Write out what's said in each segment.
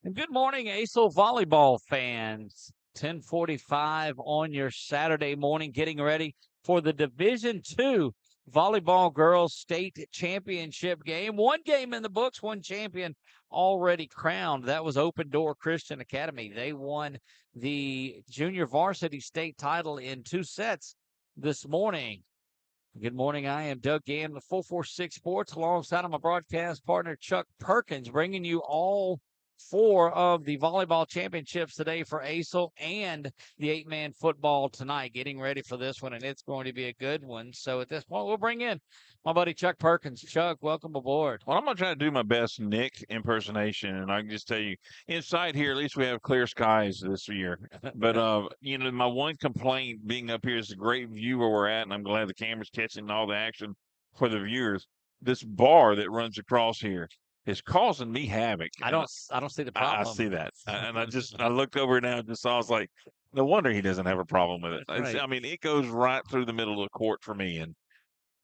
And good morning, ACEL volleyball fans. 10:45 on your Saturday morning, getting ready for the Division II volleyball girls state championship game. One game in the books, one champion already crowned. That was Open Door Christian Academy. They won the junior varsity state title in 2 sets this morning. Good morning. I am Doug Gann with 446 Sports alongside of my broadcast partner, Chuck Perkins, bringing you all four of the volleyball championships today for ACEL and the 8-man football tonight. Getting ready for this one, and it's going to be a good one. So at this point, we'll bring in my buddy Chuck Perkins. Chuck, welcome aboard. Well, I'm going to try to do my best Nick impersonation, and I can just tell you, inside here, at least we have clear skies this year. But, my one complaint being up here is the great view where we're at, and I'm glad the camera's catching all the action for the viewers. This bar that runs across here is causing me havoc. I don't see the problem. I see that. And I looked over now and just saw, I was like, no wonder he doesn't have a problem with it. Right. I mean, it goes right through the middle of the court for me. And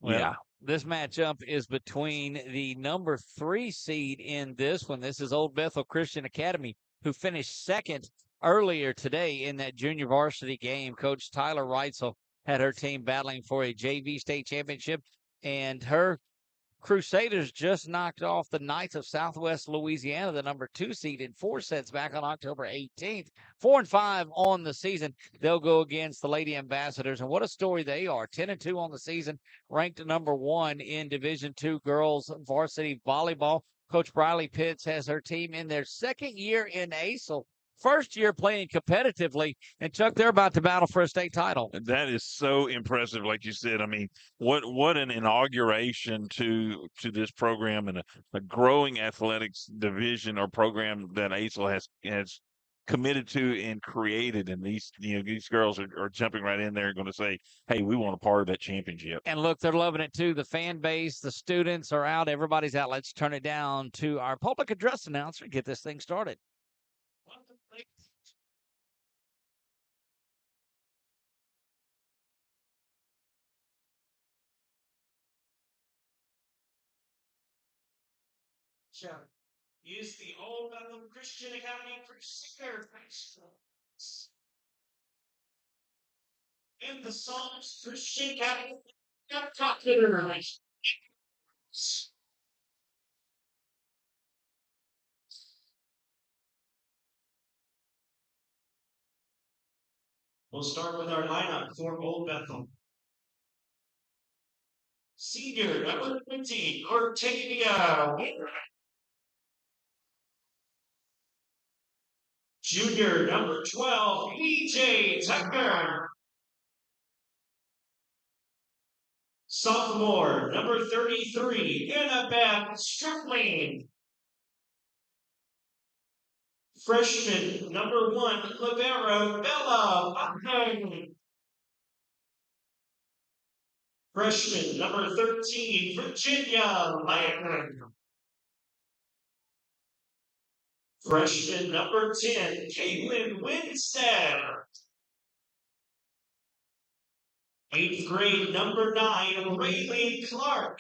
Well, yeah. this matchup is between the number 3 seed in this one. This is Old Bethel Christian Academy, who finished second earlier today in that junior varsity game. Coach Tyler Reitzel had her team battling for a JV state championship, and her Crusaders just knocked off the Knights of Southwest Louisiana, the number 2 seed, in 4 sets back on October 18th. 4-5 on the season. They'll go against the Lady Ambassadors, and what a story they are. 10-2 on the season, ranked number 1 in Division II girls varsity volleyball. Coach Briley Pitts has her team in their second year in ACEL. First year playing competitively, and Chuck, they're about to battle for a state title. That is so impressive, like you said. I mean, what an inauguration to this program and a growing athletics division or program that ACEL has committed to and created. And these girls are jumping right in there and going to say, hey, we want a part of that championship. And look, they're loving it too. The fan base, the students are out. Everybody's out. Let's turn it down to our public address announcer. Get this thing started. Is the Old Bethel Christian Academy Crusaders in the Psalms Christian Academy We'll start with our lineup for Old Bethel. Senior number 15, Ortega. Junior number 12, EJ Tucker. Sophomore number 33, Annabeth Strickling. Freshman number 1, Libero Bella Buckman. Freshman number 13, Virginia Lyman. Freshman number 10, Caitlin Winstead. 8th grade number 9, Rayleigh Clark.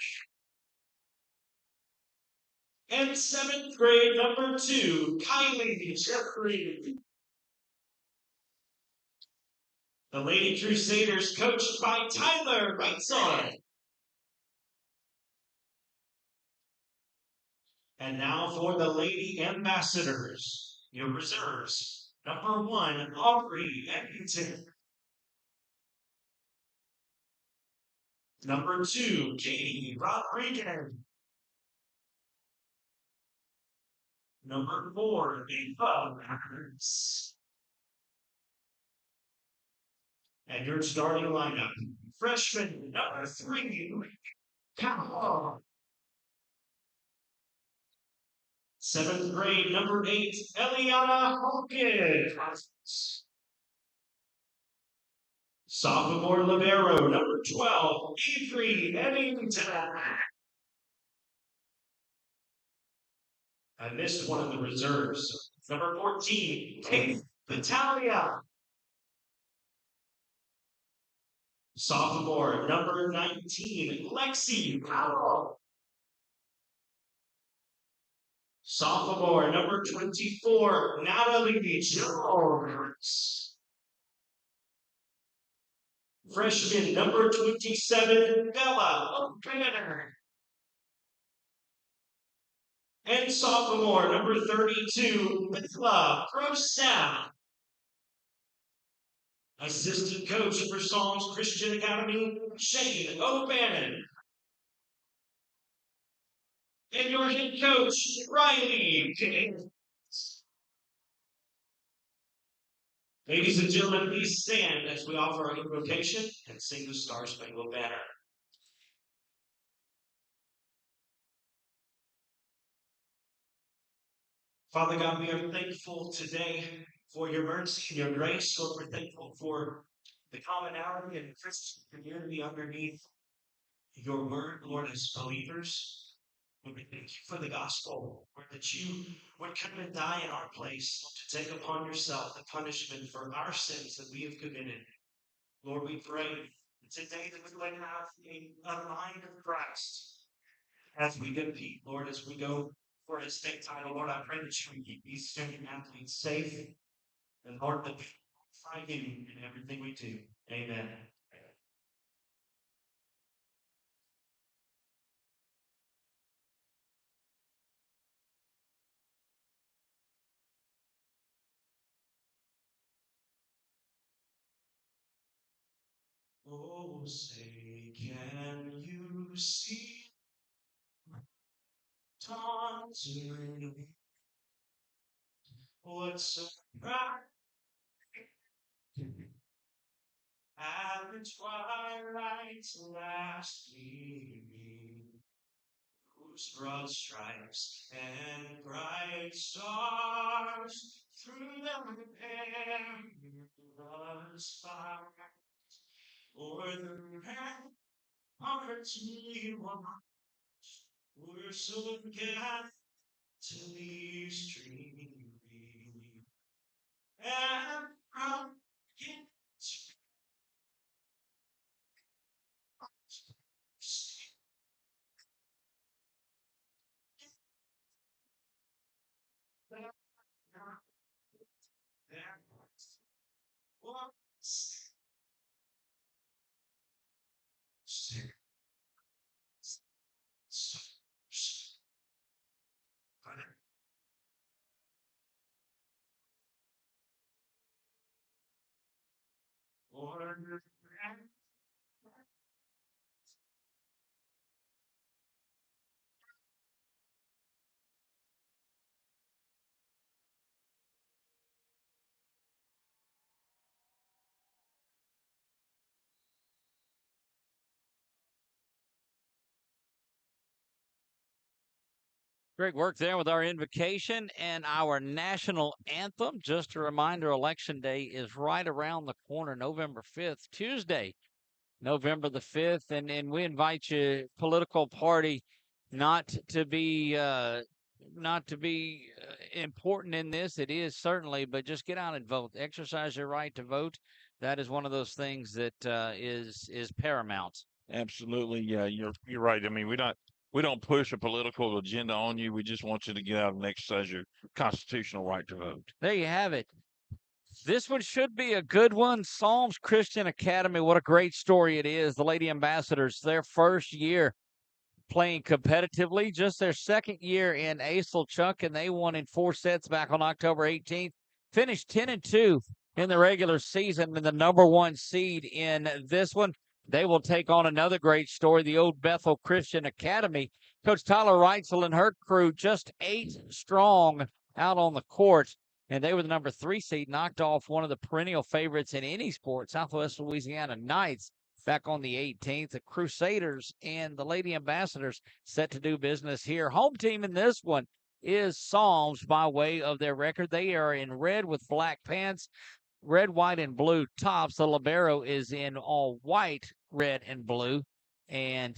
And 7th grade number 2, Kylie Jeffrey. The Lady Crusaders coached by Tyler Reitzel. And now for the Lady Ambassadors, your reserves. Number 1, Aubrey Eddington. Number 2, Katie Rodriguez. Number 4, Eva Matters. And your starting lineup, freshman number 3, Cal. 7th grade number 8, Eliana Hawkins. Sophomore libero number 12, Avery Eddington. I missed one of the reserves. Number 14, Kate Battaglia. Sophomore number 19, Lexi Powell. Sophomore, number 24, Natalie Jones. Freshman, number 27, Bella O'Banner. And sophomore, number 32, Bella Rosa. Assistant coach for Psalms Christian Academy, Shane O'Bannon. And your head coach, Riley King. Ladies and gentlemen, please stand as we offer our invocation and sing the Star Spangled Banner. Father God, we are thankful today for your mercy and your grace. Lord, we're thankful for the commonality and Christian community underneath your word, Lord, as believers. Lord, we thank you for the gospel, Lord, that you would come and die in our place, to take upon yourself the punishment for our sins that we have committed. Lord, we pray today that we would have a mind of Christ as we compete, Lord, as we go for a state title. Lord, I pray that you would keep these student athletes safe, and Lord, that we find you in everything we do. Amen. Oh, say, can you see dawn's early? What surprise at the twilight's last gleaming, whose broad stripes and bright stars through the perilous fight o'er the ramparts we watched were so gathered to these streaming, and from its Great work there with our invocation and our national anthem. Just a reminder, Election Day is right around the corner, November 5th, Tuesday, November the 5th. And we invite you, political party, not to be important in this. It is certainly, but just get out and vote. Exercise your right to vote. That is one of those things that is paramount. Absolutely, yeah, you're right. I mean, we don't push a political agenda on you. We just want you to get out and exercise your constitutional right to vote. There you have it. This one should be a good one. Psalms Christian Academy, what a great story it is. The Lady Ambassadors, their first year playing competitively, just their second year in ACEL, Chuck, and they won in 4 sets back on October 18th. Finished 10-2 in the regular season and the number 1 seed in this one. They will take on another great story, the Old Bethel Christian Academy. Coach Tyler Reitzel and her crew just 8 strong out on the court, and they were the number 3 seed, knocked off one of the perennial favorites in any sport, Southwest Louisiana Knights, back on the 18th. The Crusaders and the Lady Ambassadors set to do business here. Home team in this one is Psalms by way of their record. They are in red with black pants, red, white, and blue tops. The libero is in all white, red, and blue. And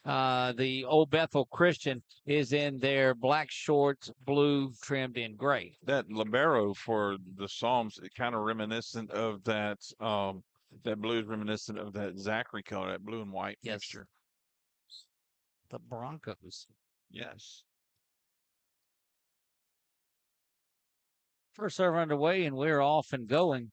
the Old Bethel Christian is in their black shorts, blue, trimmed in gray. That libero for the Psalms, kind of reminiscent of that blue is reminiscent of that Zachary color, that blue and white Yes. mixture. The Broncos. Yes. First serve underway, and we're off and going.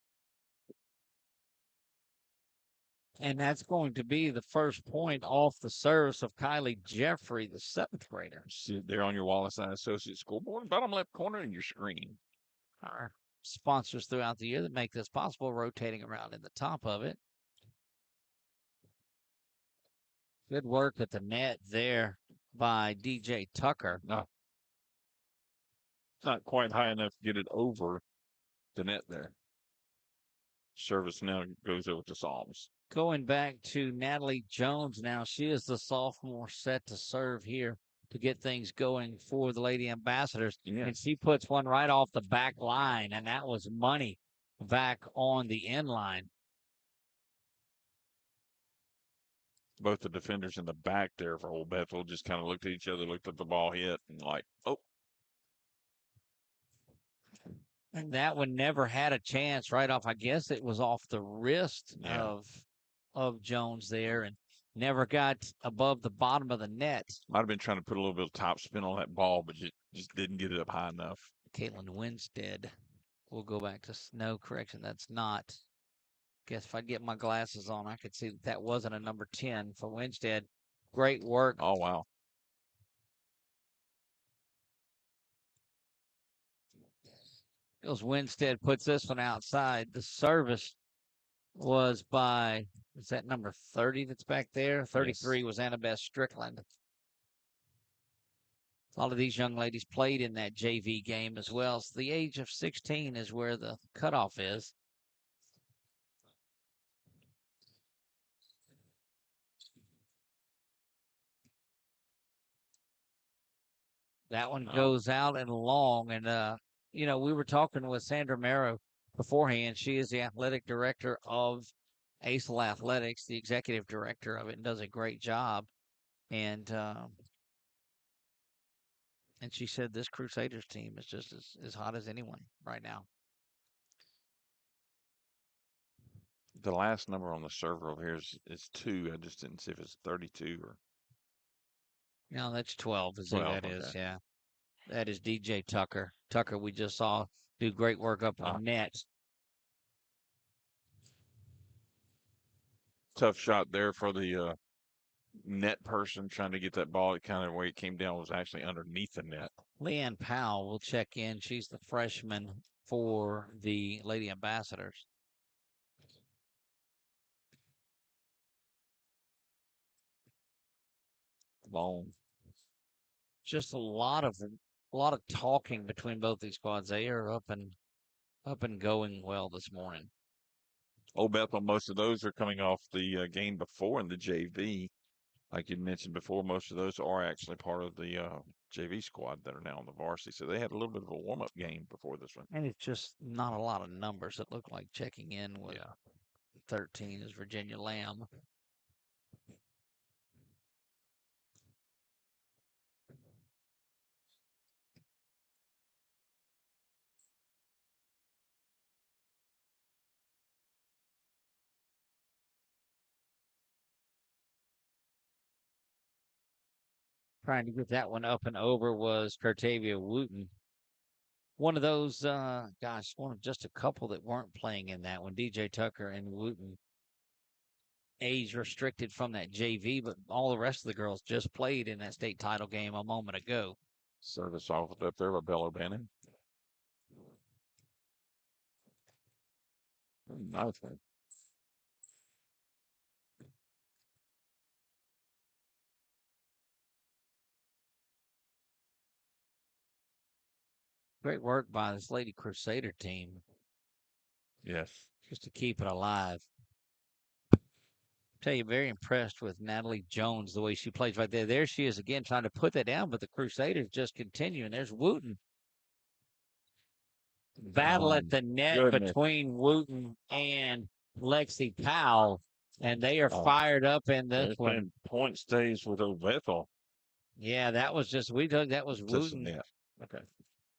And that's going to be the first point off the service of Kylie Jeffrey, the 7th grader. See it there on your Wallace Eye Associates scoreboard, bottom left corner of your screen. Our sponsors throughout the year that make this possible, rotating around in the top of it. Good work at the net there by DJ Tucker. No, it's not quite high enough to get it over the net there. Service now goes over to Psalms. Going back to Natalie Jones now. She is the sophomore set to serve here to get things going for the Lady Ambassadors. Yeah. And she puts one right off the back line, and that was money back on the end line. Both the defenders in the back there for Old Bethel just kind of looked at each other, looked at the ball hit, and like, oh. And that one never had a chance right off. I guess it was off the wrist of Jones there, and never got above the bottom of the net. Might have been trying to put a little bit of top spin on that ball, but just didn't get it up high enough. Caitlin Winstead will go back to no correction. That's not. Guess if I get my glasses on, I could see that wasn't a number 10 for Winstead. Great work. Oh, wow. Goes Winstead, puts this one outside. The service was by, is that number 30 that's back there? 33 was Annabeth Strickland. A lot of these young ladies played in that JV game as well. So the age of 16 is where the cutoff is. That one goes out and long. And, you know, we were talking with Sandra Merrow beforehand. She is the athletic director of ACEL Athletics, the executive director of it, and does a great job. And she said this Crusaders team is just as hot as anyone right now. The last number on the server over here is 2. I just didn't see if it's 32 or. No, that's 12. Is 12, who that is, okay. yeah. That is DJ Tucker. Tucker, we just saw do great work up on net. Tough shot there for the net person trying to get that ball. It kind of the way it came down was actually underneath the net. Leanne Powell will check in. She's the freshman for the Lady Ambassadors. Long. Just a lot of talking between both these squads. They are up and going well this morning. Old Bethel, most of those are coming off the game before in the JV. Like you mentioned before, most of those are actually part of the JV squad that are now on the varsity. So they had a little bit of a warm-up game before this one. And it's just not a lot of numbers. It looked like checking in with 13 is Virginia Lamb. Trying to get that one up and over was Cartavia Wooten. One of those, one of just a couple that weren't playing in that one. DJ Tucker and Wooten, age restricted from that JV, but all the rest of the girls just played in that state title game a moment ago. Service off up there by Bella Bannon. Nice one. Great work by this Lady Crusader team. Yes. Just to keep it alive. Tell you, very impressed with Natalie Jones, the way she plays right there. There she is again trying to put that down, but the Crusaders just continue. And there's Wooten. Battle at the net between Wooten and Lexi Powell, and they are fired up in this one. Point stays with Old Bethel. Yeah, that was just that was Wooten. Yeah. Okay.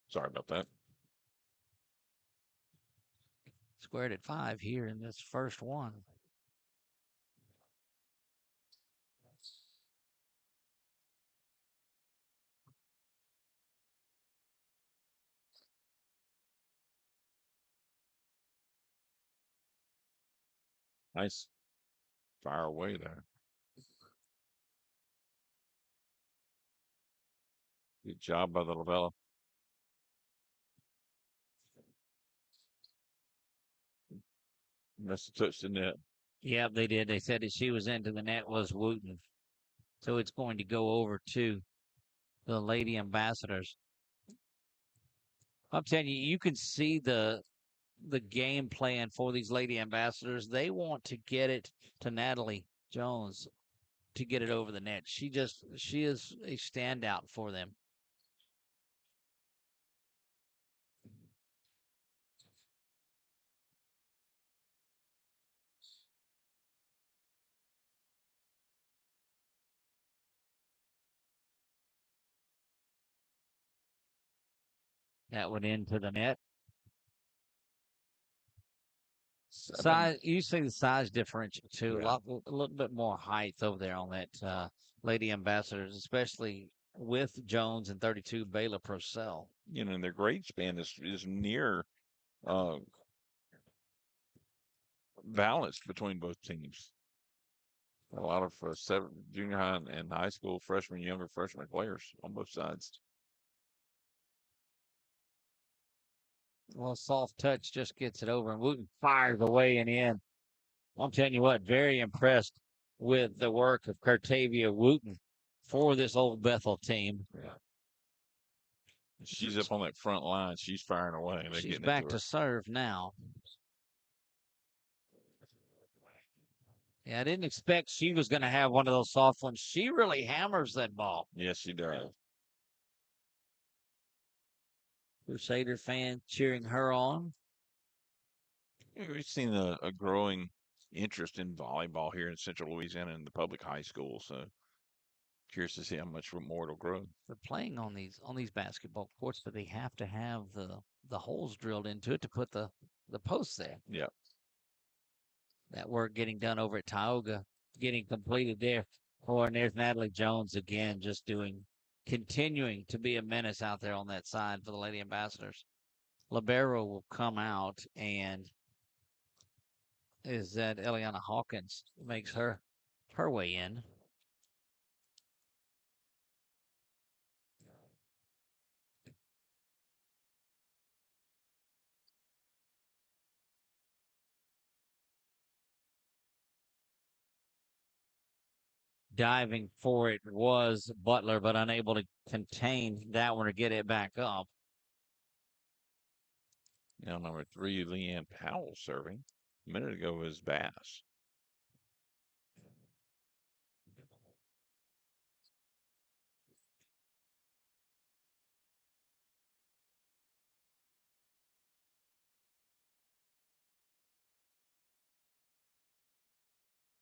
Sorry about that. Squared at 5 here in this first one. Nice fire away there. Good job by the Lavella. Must have touched the net. Yeah, they did. They said that she was into the net was Wooten. So it's going to go over to the Lady Ambassadors. I'm telling you, you can see the game plan for these Lady Ambassadors. They want to get it to Natalie Jones to get it over the net. She is a standout for them. That went into the net. Size, you see the size differential too. Yeah. A little bit more height over there on that Lady Ambassadors, especially with Jones and 32 Baylor Purcell. You know, and their grade span is near uh, balanced between both teams. A lot of junior high and high school freshmen, younger freshman players on both sides. Well, soft touch just gets it over, and Wooten fires away and in. I'm telling you what, very impressed with the work of Cartavia Wooten for this Old Bethel team. She's up on that front line. She's firing away. They're She's getting back it to serve now. Yeah, I didn't expect she was going to have one of those soft ones. She really hammers that ball. Yes, she does. Crusader fan cheering her on. We've seen a growing interest in volleyball here in Central Louisiana in the public high school. So curious to see how much more it'll grow. They're playing on these basketball courts, but they have to have the holes drilled into it to put the posts there. Yeah. That work getting done over at Tioga, getting completed there. And there's Natalie Jones again, just continuing to be a menace out there on that side for the Lady Ambassadors. Libero will come out, and is that Eliana Hawkins makes her way in. Diving for it was Butler, but unable to contain that one or get it back up. Now number 3, Leanne Powell serving. A minute ago was Bass.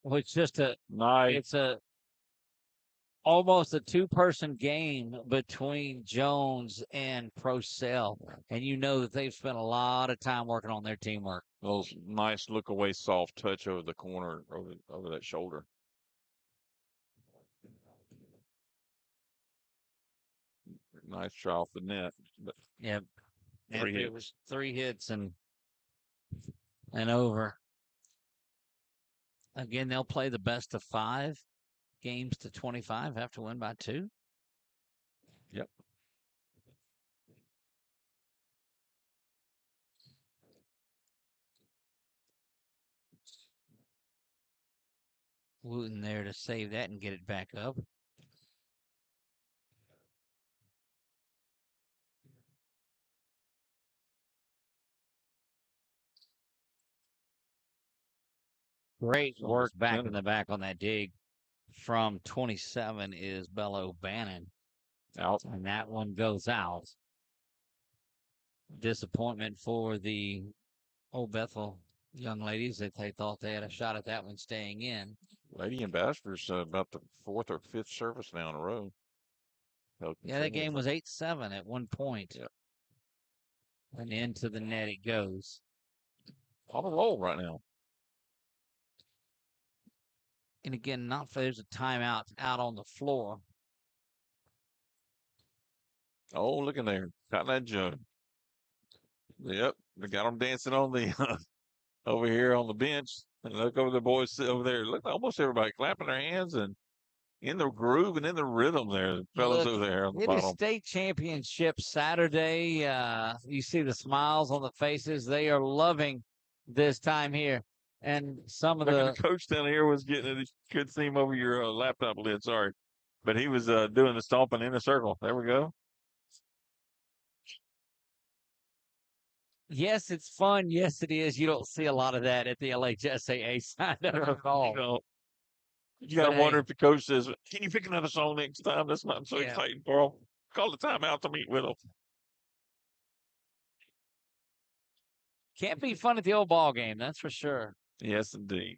Well, it's just Nice. it's almost a two-person game between Jones and Procell, and you know that they've spent a lot of time working on their teamwork. Little nice look away, soft touch over the corner, over that shoulder. Nice try off the net. But Yep. Three It hits. was 3 hits and over. Again, they'll play the best of 5 games to 25, have to win by 2. Yep. Wooten there to save that and get it back up. Great work back in the back on that dig. From 27 is Bello Bannon. Out. And that one goes out. Disappointment for the Old Bethel young ladies that they thought they had a shot at that one staying in. Lady Ambassadors about the 4th or 5th service now in a row. Yeah, that game was 8-7 at one point. Yeah. And into the net it goes. On a roll right now. And again, there's a timeout out on the floor. Oh, look in there. Got that jug. Yep. They got them dancing on the over here on the bench. And look over the boys over there. Look, almost everybody clapping their hands and in the groove and in the rhythm there. The fellas Look, over there on the it is bottom. state championship Saturday. You see the smiles on the faces. They are loving this time here. And some of The the coach down here was getting it. You could see him over your laptop lid. Sorry. But he was doing the stomping in a circle. There we go. yes, it's fun. Yes, it is. You don't see a lot of that at the LHSAA side of it all. You know, you got to But wonder hey, if the coach says, "Can you pick another song next time?" That's not so yeah, exciting, Carl. Call the timeout to meet with them. can't be fun at the old ball game. That's for sure. Yes, indeed.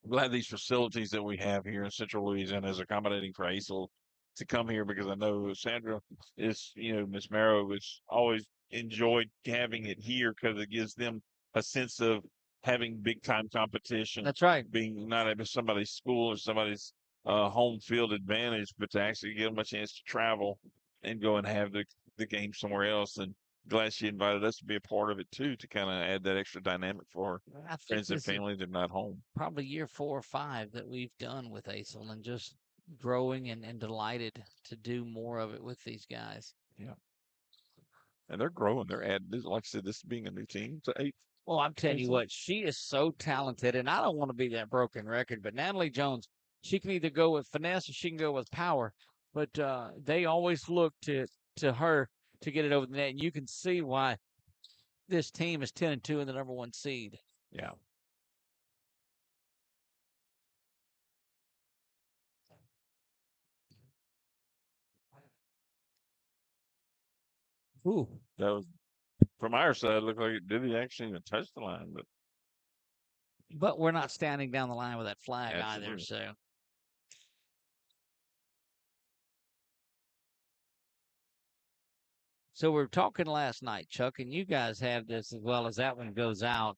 I'm glad these facilities that we have here in Central Louisiana is accommodating for ACEL to come here because I know Sandra is, Miss Marrow has always enjoyed having it here because it gives them a sense of having big time competition, That's right. being not at somebody's school or somebody's home field advantage, but to actually give them a chance to travel and go and have the game somewhere else. And glad she invited us to be a part of it too, to kind of add that extra dynamic for her I think friends and this is family that are not home. probably year 4 or 5 that we've done with ACEL and just growing and delighted to do more of it with these guys. Yeah. And they're growing. They're adding this, like I said, this being a new team to 8. Well, I'm telling you ACEL. what, she is so talented, and I don't want to be that broken record, but Natalie Jones, she can either go with finesse or she can go with power. But they always look to her to get it over the net, and you can see why this team is 10-2 in the number 1 seed. Yeah. Ooh, That was from our side. It looked like it did he actually even touch the line, but but we're not standing down the line with that flag either. absolutely. So we're talking last night, Chuck, and you guys have this as well as that one goes out.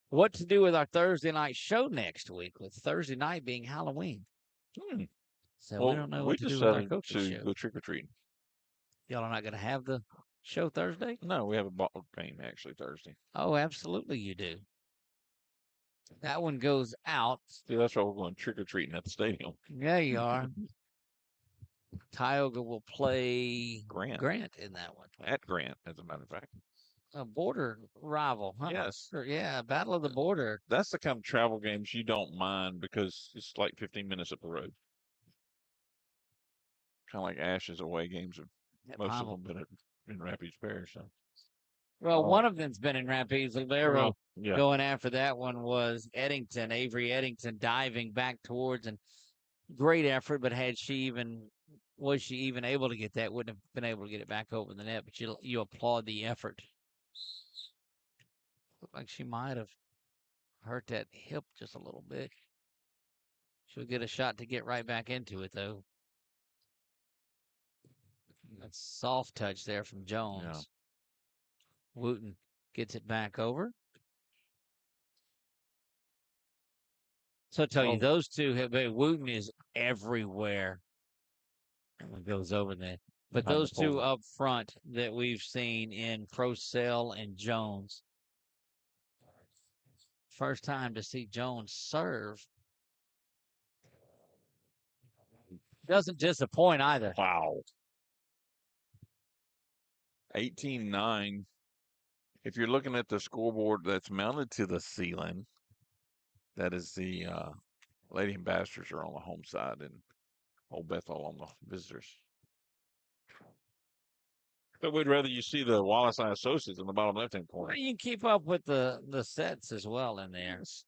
What to do with our Thursday night show next week, with Thursday night being Halloween. Hmm. So we Well, don't know we what to do with our decided coaches to show. go trick or treating. Y'all are not going to have the show Thursday? No, we have a ball game actually Thursday. Oh, absolutely you do. That one goes out. See, that's why we're going trick or treating at the stadium. Yeah, you are. Tioga will play Grant in that one. at Grant, as a matter of fact. A border rival, huh? Yes. Yeah, Battle of the Border. That's the kind of travel games you don't mind because it's like 15 minutes up the road. Kind of like Ash's away games. Most of them been in Rapids Parish. So. Well, one of them's been in Rapides. Valero Yeah. going after that one was Eddington, Avery Eddington diving back towards, and great effort. But was she even able to get that? Wouldn't have been able to get it back over the net. But you applaud the effort. Looked like she might have hurt that hip just a little bit. She'll get a shot to get right back into it, though. That's soft touch there from Jones. Yeah. Wooten gets it back over. So I tell you, those two have been, Wooten is everywhere. It goes over there. But those two up front that we've seen in Procell and Jones. First time to see Jones serve. Doesn't disappoint either. Wow. 18-9. If you're looking at the scoreboard that's mounted to the ceiling, that is the Lady Ambassadors are on the home side and Old Bethel on the visitors. But we'd rather you see the Wallace Eye Associates in the bottom left-hand corner. Well, you can keep up with the sets as well in there. It's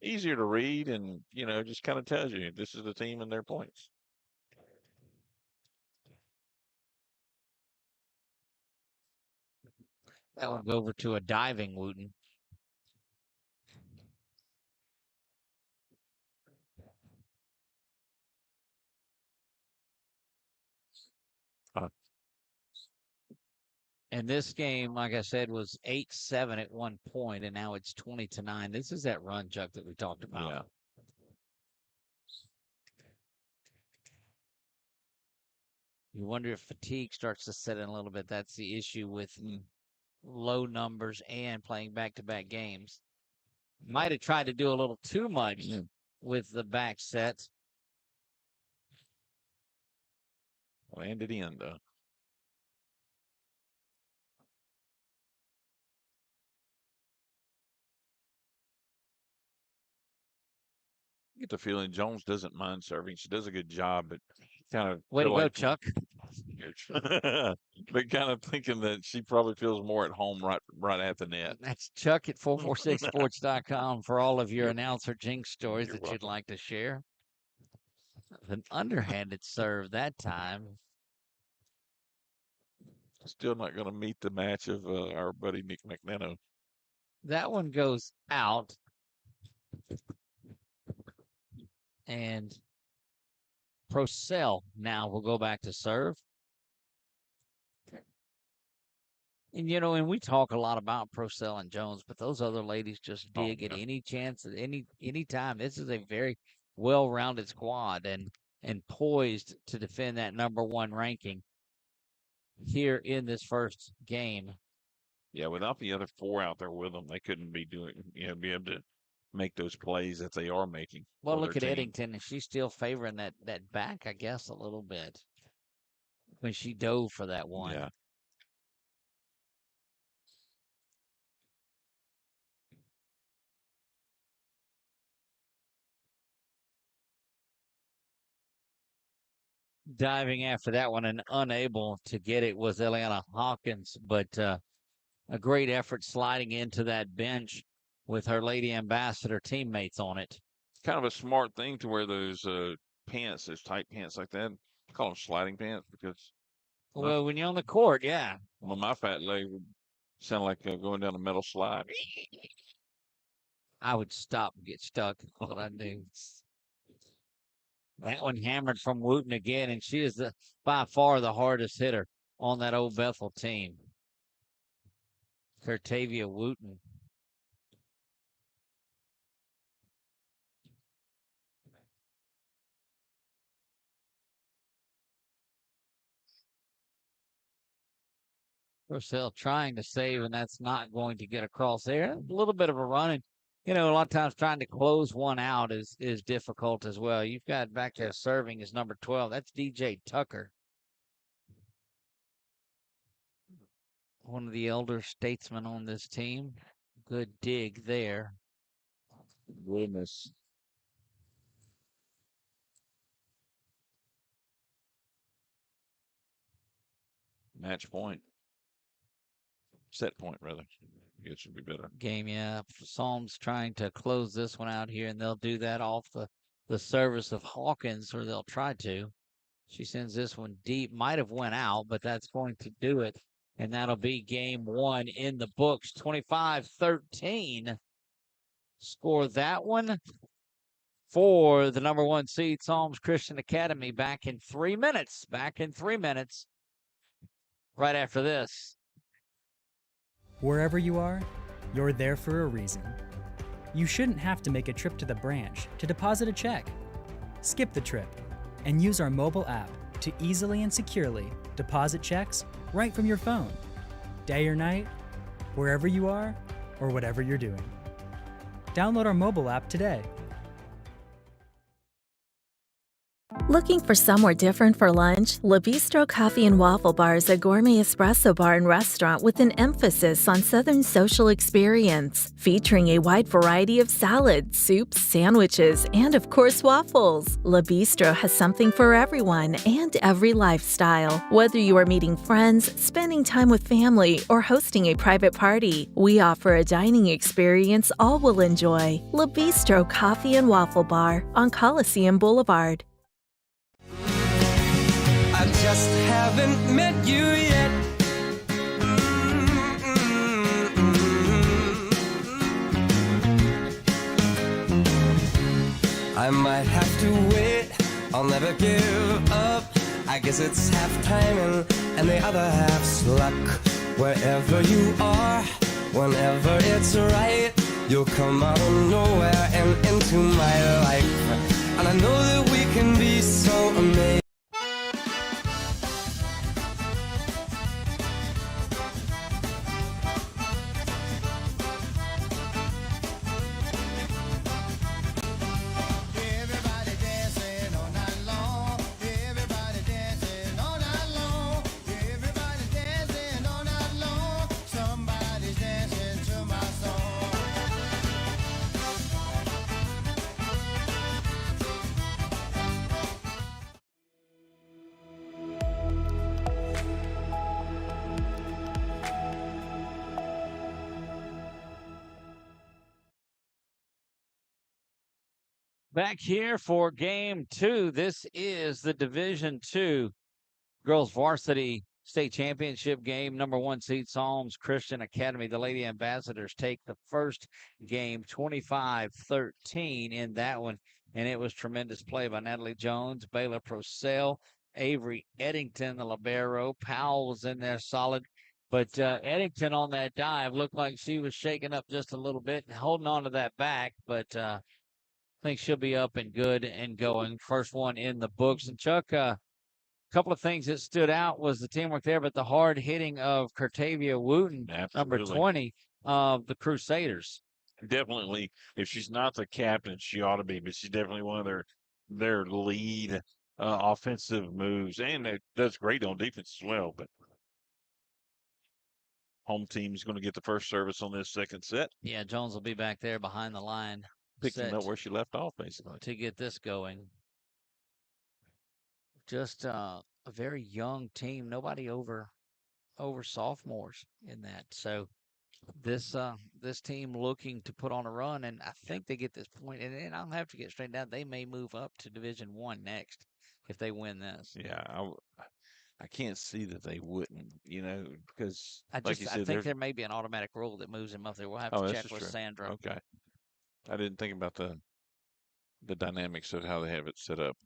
easier to read and, just kind of tells you this is the team and their points. That will go over to a diving Wooten. And this game, like I said, was 8-7 at one point, and now it's 20-9. This is that run, Chuck, that we talked about. Yeah. You wonder if fatigue starts to set in a little bit. That's the issue with low numbers and playing back-to-back games. Might have tried to do a little too much with the back set. Landed in, though. I get the feeling Jones doesn't mind serving. She does a good job, but kind of Way to go, Chuck. But kind of thinking that she probably feels more at home right at the net. That's Chuck at 446ports.com for all of your announcer jinx stories that you'd like to share. An underhanded serve that time. Still not going to meet the match of our buddy Nick McNeno. That one goes out. And Procell now will go back to serve. And, and we talk a lot about Procell and Jones, but those other ladies just dig at any chance, at any time. This is a very well-rounded squad and poised to defend that number one ranking here in this first game. Yeah, without the other four out there with them, they couldn't be be able to make those plays that they are making. Well, look at Eddington, and she's still favoring that back, I guess, a little bit when she dove for that one. Yeah. Diving after that one and unable to get it was Eliana Hawkins, but a great effort sliding into that bench with her Lady Ambassador teammates on it. Kind of a smart thing to wear those pants, those tight pants like that. I call them sliding pants because. Well, when you're on the court, yeah. Well, my fat leg would sound like going down a metal slide. I would stop and get stuck. That's what I do. That one hammered from Wooten again, and she is by far the hardest hitter on that Old Bethel team. Curtavia Wooten. Purcell trying to save, and that's not going to get across there. A little bit of a run, and a lot of times trying to close one out is difficult as well. You've got back there serving is number 12. That's DJ Tucker. One of the elder statesmen on this team. Good dig there. Goodness. Match point. Set point, rather. It should be better. Game, yeah. Psalms trying to close this one out here, and they'll do that off the service of Hawkins, or they'll try to. She sends this one deep. Might have went out, but that's going to do it. And that'll be game one in the books. 25-13. Score that one for the number one seed, Psalms Christian Academy, back in 3 minutes. Back in 3 minutes. Right after this. Wherever you are, you're there for a reason. You shouldn't have to make a trip to the branch to deposit a check. Skip the trip and use our mobile app to easily and securely deposit checks right from your phone. Day or night, wherever you are, or whatever you're doing. Download our mobile app today. Looking for somewhere different for lunch? La Bistro Coffee and Waffle Bar is a gourmet espresso bar and restaurant with an emphasis on Southern social experience, featuring a wide variety of salads, soups, sandwiches, and of course waffles. La Bistro has something for everyone and every lifestyle. Whether you are meeting friends, spending time with family, or hosting a private party, we offer a dining experience all will enjoy. La Bistro Coffee and Waffle Bar on Coliseum Boulevard. I just haven't met you yet. I might have to wait, I'll never give up. I guess it's half timing and the other half's luck. Wherever you are, whenever it's right, you'll come out of nowhere and into my life. And I know that we can be so amazing. Back here for game 2. This is the Division II Girls Varsity State Championship game. Number 1 seed Psalms Christian Academy. The Lady Ambassadors take the first game 25-13 in that one. And it was tremendous play by Natalie Jones, Bayla Procell, Avery Eddington, the libero. Powell was in there solid. But Eddington on that dive looked like she was shaking up just a little bit and holding on to that back. But I think she'll be up and good and going. First one in the books. And Chuck, a couple of things that stood out was the teamwork there, but the hard hitting of Curtavia Wooten, number 20 of the Crusaders. Definitely, if she's not the captain, she ought to be, but she's definitely one of their lead offensive moves, and it does great on defense as well. But home team is going to get the first service on this second set. Yeah, Jones will be back there behind the line. Picking up where she left off, basically. To get this going. Just a very young team. Nobody over sophomores in that. So this team looking to put on a run, and I think they get this point. And I'll have to get straight down. They may move up to Division I next if they win this. Yeah, I can't see that they wouldn't, because I think there may be an automatic rule that moves them up there. We'll have to check with Sandra. Okay. I didn't think about the dynamics of how they have it set up.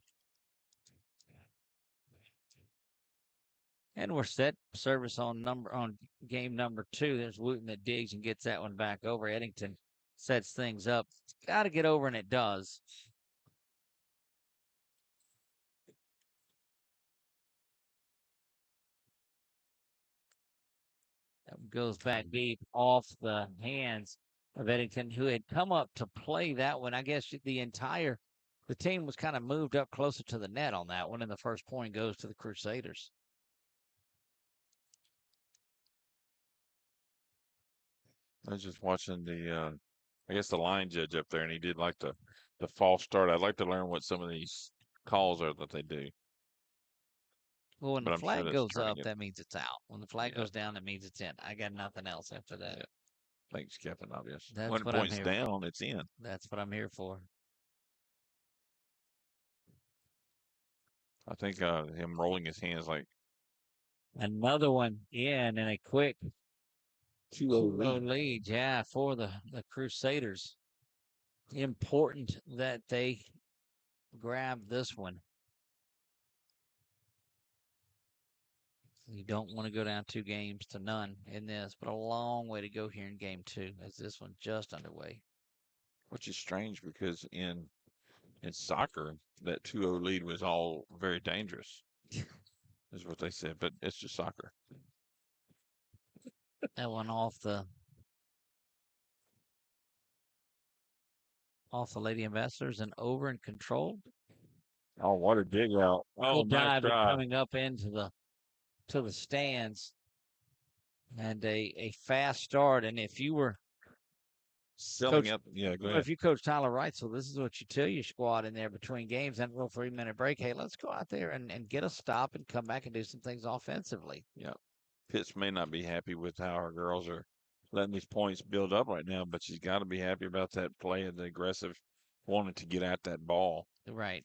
And we're set. Service on game number 2. There's Wooten that digs and gets that one back over. Eddington sets things up. Got to get over, and it does. That goes back deep off the hands of Eddington, who had come up to play that one. I guess the team was kind of moved up closer to the net on that one, and the first point goes to the Crusaders. I was just watching the line judge up there, and he did like the false start. I'd like to learn what some of these calls are that they do. Well, when the flag goes up, that means it's out. When the flag goes down, that means it's in. I got nothing else after that. Yeah. Thanks, Captain Obvious. That's when what points I'm here down, it's in. That's what I'm here for. I think him rolling his hands like another one in, and a quick 2-0 lead. Yeah, for the Crusaders. Important that they grab this one. You don't want to go down 2 games to none in this, but a long way to go here in game 2 as this one just underway. Which is strange because in soccer, that 2-0 lead was all very dangerous, is what they said, but it's just soccer. That one off the Lady Ambassadors and over and control. Oh, what a dig out. Oh, nice dive coming up into the stands, and a fast start. And if you were selling up, yeah, go ahead. If you coach Tyler Wrightsville, this is what you tell your squad in there between games and a little 3-minute break. Hey, let's go out there and get a stop and come back and do some things offensively. Yeah. Pitts may not be happy with how our girls are letting these points build up right now, but she's got to be happy about that play and the aggressive wanting to get at that ball. Right.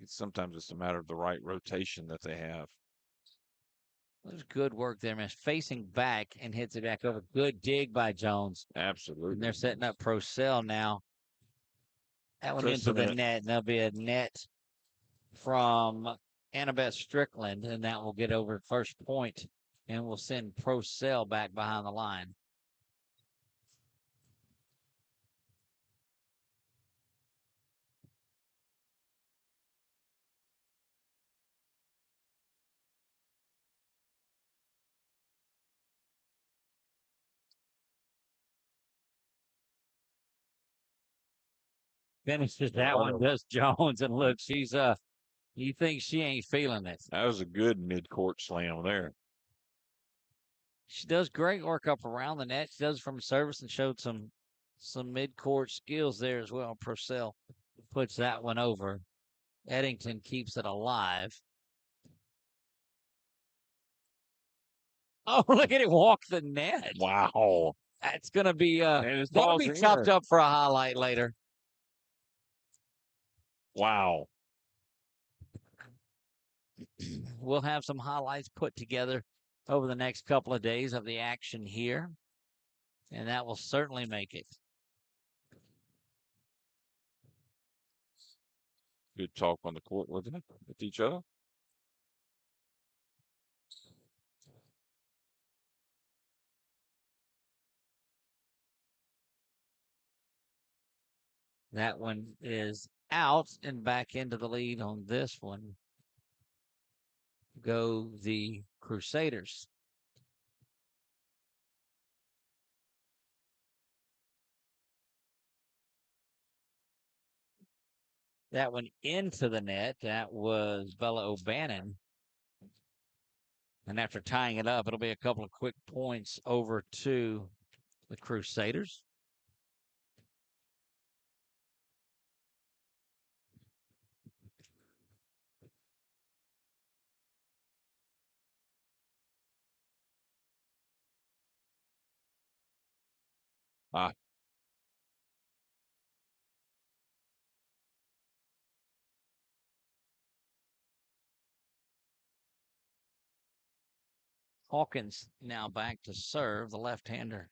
Sometimes it's a matter of the right rotation that they have. There's good work there, man. Facing back and hits it back over. Good dig by Jones. Absolutely. And they're setting up Procell now. That one into the net, and there'll be a net from Annabeth Strickland, and that will get over first point, and we'll send Procell back behind the line. Finishes that one, does Jones, and look, she's you think she ain't feeling it. That was a good mid-court slam there. She does great work up around the net. She does it from service and showed some mid-court skills there as well. Purcell puts that one over. Eddington keeps it alive. Oh, look at it walk the net. Wow. That's going to be And it's that'll be balls in chopped there. up for a highlight later. Wow. We'll have some highlights put together over the next couple of days of the action here, and that will certainly make it. Good talk on the court, wasn't it? With each other. That one is out and back into the lead on this one. Go the Crusaders. That one into the net. That was Bella O'Bannon. And after tying it up, it'll be a couple of quick points over to the Crusaders. Ah, Hawkins now back to serve. The left-hander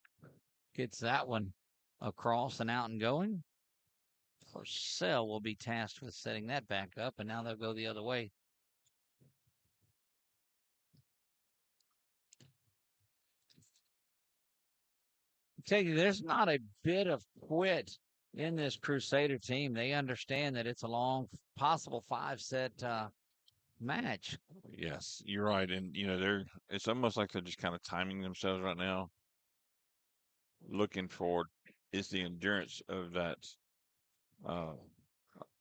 gets that one across and out and going. ACEL will be tasked with setting that back up, and now they'll go the other way. I tell you, there's not a bit of quit in this Crusader team. They understand that it's a long, possible 5-set match. yes, you're right. And it's almost like they're just kind of timing themselves right now, looking for is the endurance of that.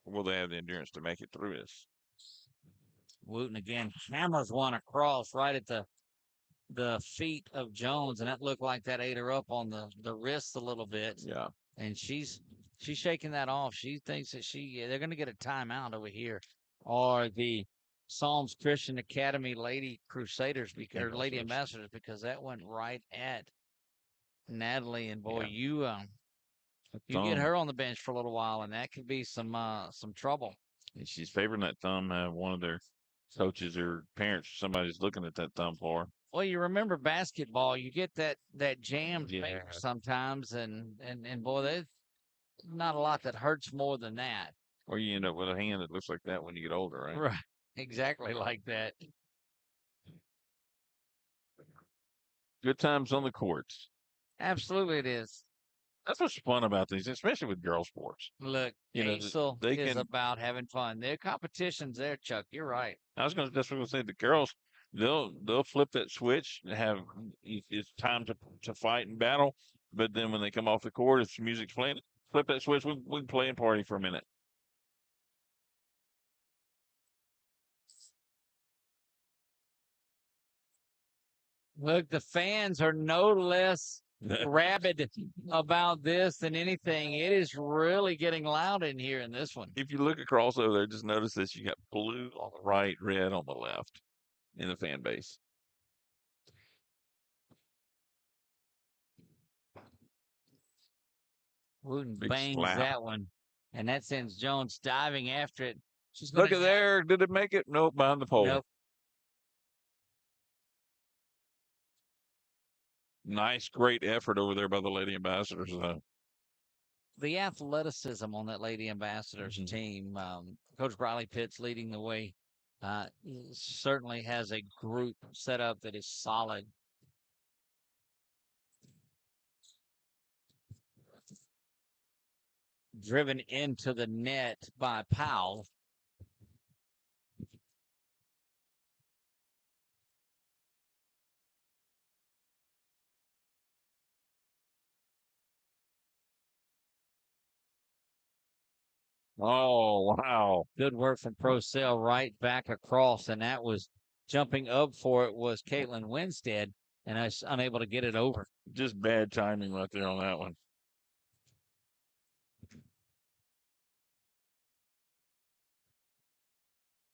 Will they have the endurance to make it through this? Wooten again hammers one across right at the feet of Jones, and that looked like that ate her up on the wrists a little bit. Yeah. And she's shaking that off. She thinks that they're going to get a timeout over here, or the Psalms Christian Academy Lady Crusaders or Lady Ambassadors, because that went right at Natalie. And boy, Yeah. you get her on the bench for a little while, and that could be some trouble. And she's favoring that thumb. One of their coaches or parents, somebody's looking at that thumb for her. Well, you remember basketball, you get that jammed finger sometimes, and boy, there's not a lot that hurts more than that. Or you end up with a hand that looks like that when you get older, right? Right. Exactly like that. Good times on the courts. Absolutely it is. That's what's fun about these, especially with girl sports. Look, ACEL is about having fun. Their competition's there, Chuck. You're right. That's what I was going to say. The girls, they'll flip that switch and have it's time to fight and battle. But then when they come off the court, if the music's playing, flip that switch. We can play and party for a minute. Look, the fans are no less rabid about this than anything. It is really getting loud in here in this one. If you look across over there, just notice this. You got blue on the right, red on the left in the fan base. Wooten bangs that one, and that sends Jones diving after it. She's Look at there. Did it make it? Nope, behind the pole. Nope. Nice, great effort over there by the Lady Ambassadors. The athleticism on that Lady Ambassadors team, Coach Briley Pitts leading the way, certainly has a group set up that is solid. Driven into the net by Powell. Oh, wow. Good work from ACEL right back across, and that was jumping up for it was Caitlin Winstead, and I was unable to get it over. Just bad timing right there on that one.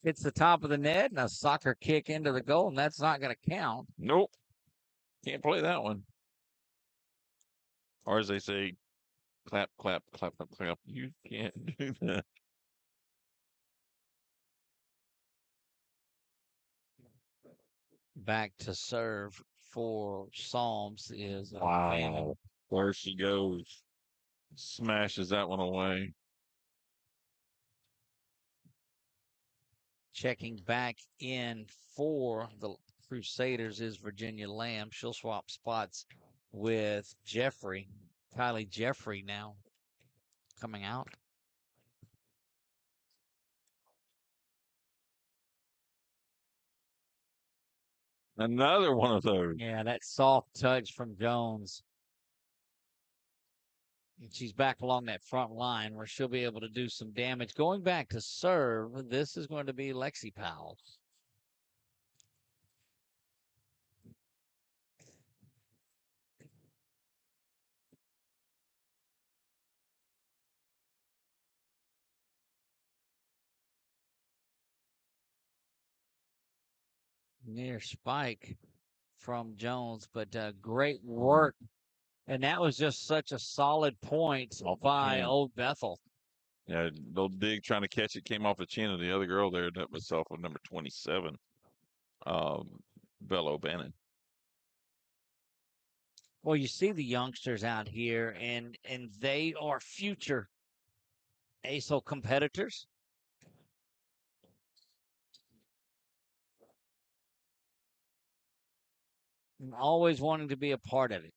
Hits the top of the net and a soccer kick into the goal, and that's not going to count. Nope. Can't play that one. Or as they say, clap, clap, clap, clap, clap. You can't do that. Back to serve for Psalms is Wow. There she goes. Smashes that one away. Checking back in for the Crusaders is Virginia Lamb. She'll swap spots with Jeffrey. Kylie Jeffrey now coming out. Another one of those. Yeah, that soft touch from Jones. And she's back along that front line where she'll be able to do some damage. Going back to serve, this is going to be Lexi Powell. Near spike from Jones, but great work. And that was just such a solid point by Old Bethel. Yeah, little dig trying to catch it came off the chin of the other girl there. That was off of number 27, Bella O'Bannon. Well, you see the youngsters out here, and they are future ACEL competitors. And always wanting to be a part of it.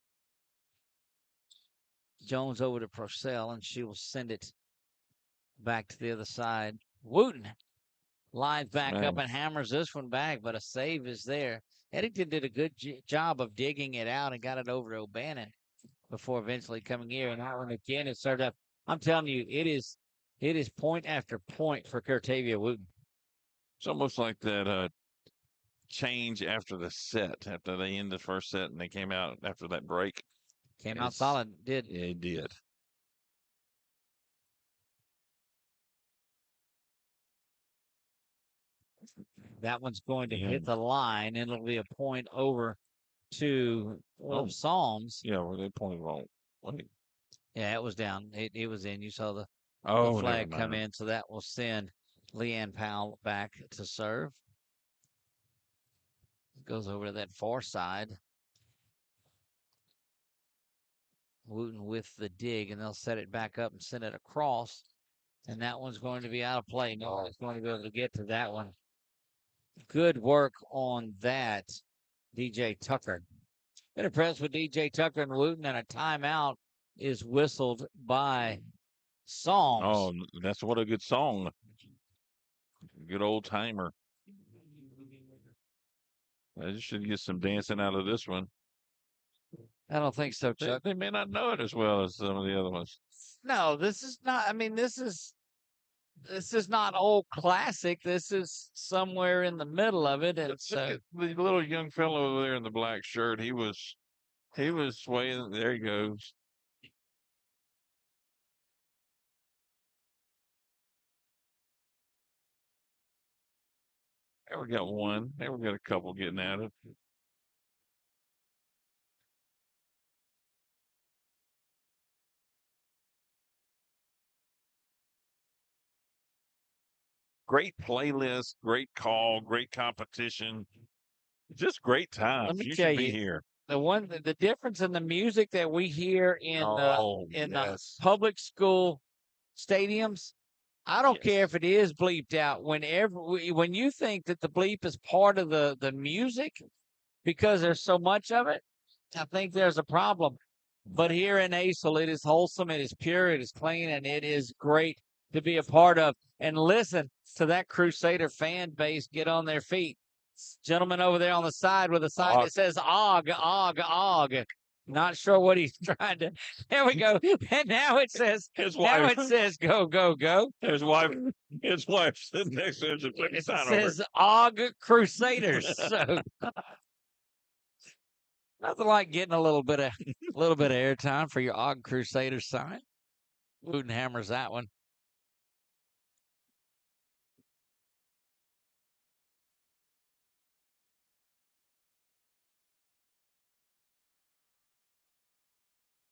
Jones over to Purcell, and she will send it back to the other side. Wooten lines back up and hammers this one back, but a save is there. Eddington did a good job of digging it out and got it over to O'Bannon before eventually coming here. And that one again is served up. I'm telling you, it is point after point for Curtavia Wooten. It's almost like that change after the set, after they end the first set and they came out after that break. Came out solid, did. Yeah, it did. That one's going to hit the line, and it'll be a point over to Psalms. Yeah, well, they pointed wrong. Wait. Yeah, it was down. It was in. You saw the Oh, flag come in, so that will send Leanne Powell back to serve. Goes over to that far side. Wooten with the dig, and they'll set it back up and send it across. And that one's going to be out of play. No one's going to be able to get to that one. Good work on that, DJ Tucker. Been impressed with DJ Tucker and Wooten, and a timeout is whistled by Psalms. Oh, that's what a good song. Good old timer. I just should get some dancing out of this one. I don't think so, Chuck. They may not know it as well as some of the other ones. No, this is not. I mean, this is not old classic. This is somewhere in the middle of it. And so the little young fellow over there in the black shirt, he was swaying. There he goes. There we got one. There we got a couple getting at it. Great playlist, great call, great competition, just great times. Let me You tell should be you, here. the difference in the music that we hear in the public school stadiums. I don't care if it is bleeped out. When you think that the bleep is part of the music, because there's so much of it, I think there's a problem. But here in ACEL, it is wholesome, it is pure, it is clean, and it is great to be a part of. And listen to that Crusader fan base get on their feet. Gentleman over there on the side with a sign that says "Og, Og, Og." Not sure what he's trying to. There we go. And now it says. Now it says "Go, go, go." His wife sitting next to him. It says "Og Crusaders." So nothing like getting a little bit of airtime for your Og Crusaders sign. Wooten hammers that one.